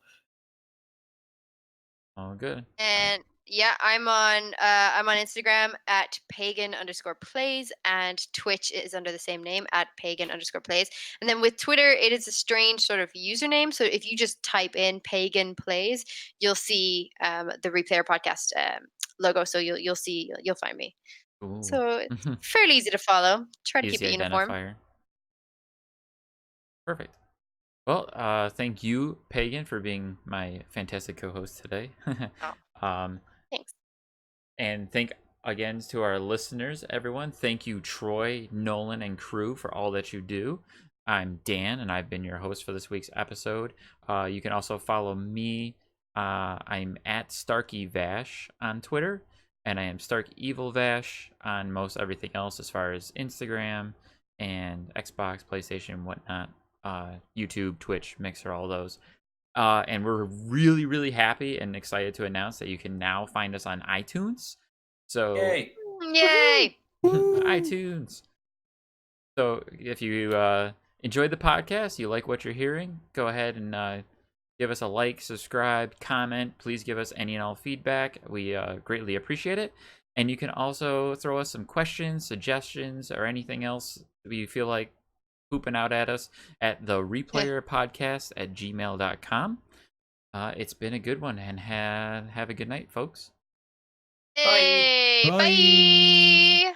Oh, good. And yeah, I'm on Instagram at pagan_plays, and Twitch is under the same name at pagan_plays. And then with Twitter, it is a strange sort of username. So if you just type in pagan plays, you'll see the Replayer podcast logo. So you'll find me. Cool. So it's fairly easy to follow. Try to keep Easy it uniform. identifier. Perfect. Well, thank you, Pagan, for being my fantastic co-host today. Thanks. And thank again to our listeners, everyone. Thank you, Troy, Nolan, and crew for all that you do. I'm Dan, and I've been your host for this week's episode. You can also follow me. I'm at StarkyVash on Twitter, and I am StarkEvilVash on most everything else as far as Instagram and Xbox, PlayStation, whatnot. YouTube, Twitch, Mixer, all those. And we're really, really happy and excited to announce that you can now find us on iTunes. So, Yay! iTunes. So, if you enjoyed the podcast, you like what you're hearing, go ahead and give us a like, subscribe, comment. Please give us any and all feedback. We greatly appreciate it. And you can also throw us some questions, suggestions, or anything else you feel like pooping out at us at thereplayerpodcast at gmail.com. It's been a good one, and have a good night, folks. Hey, Bye. bye.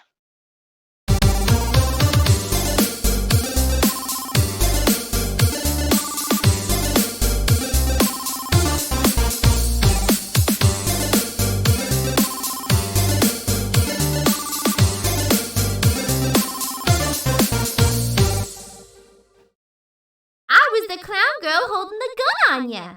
I was the clown girl holding the gun on ya.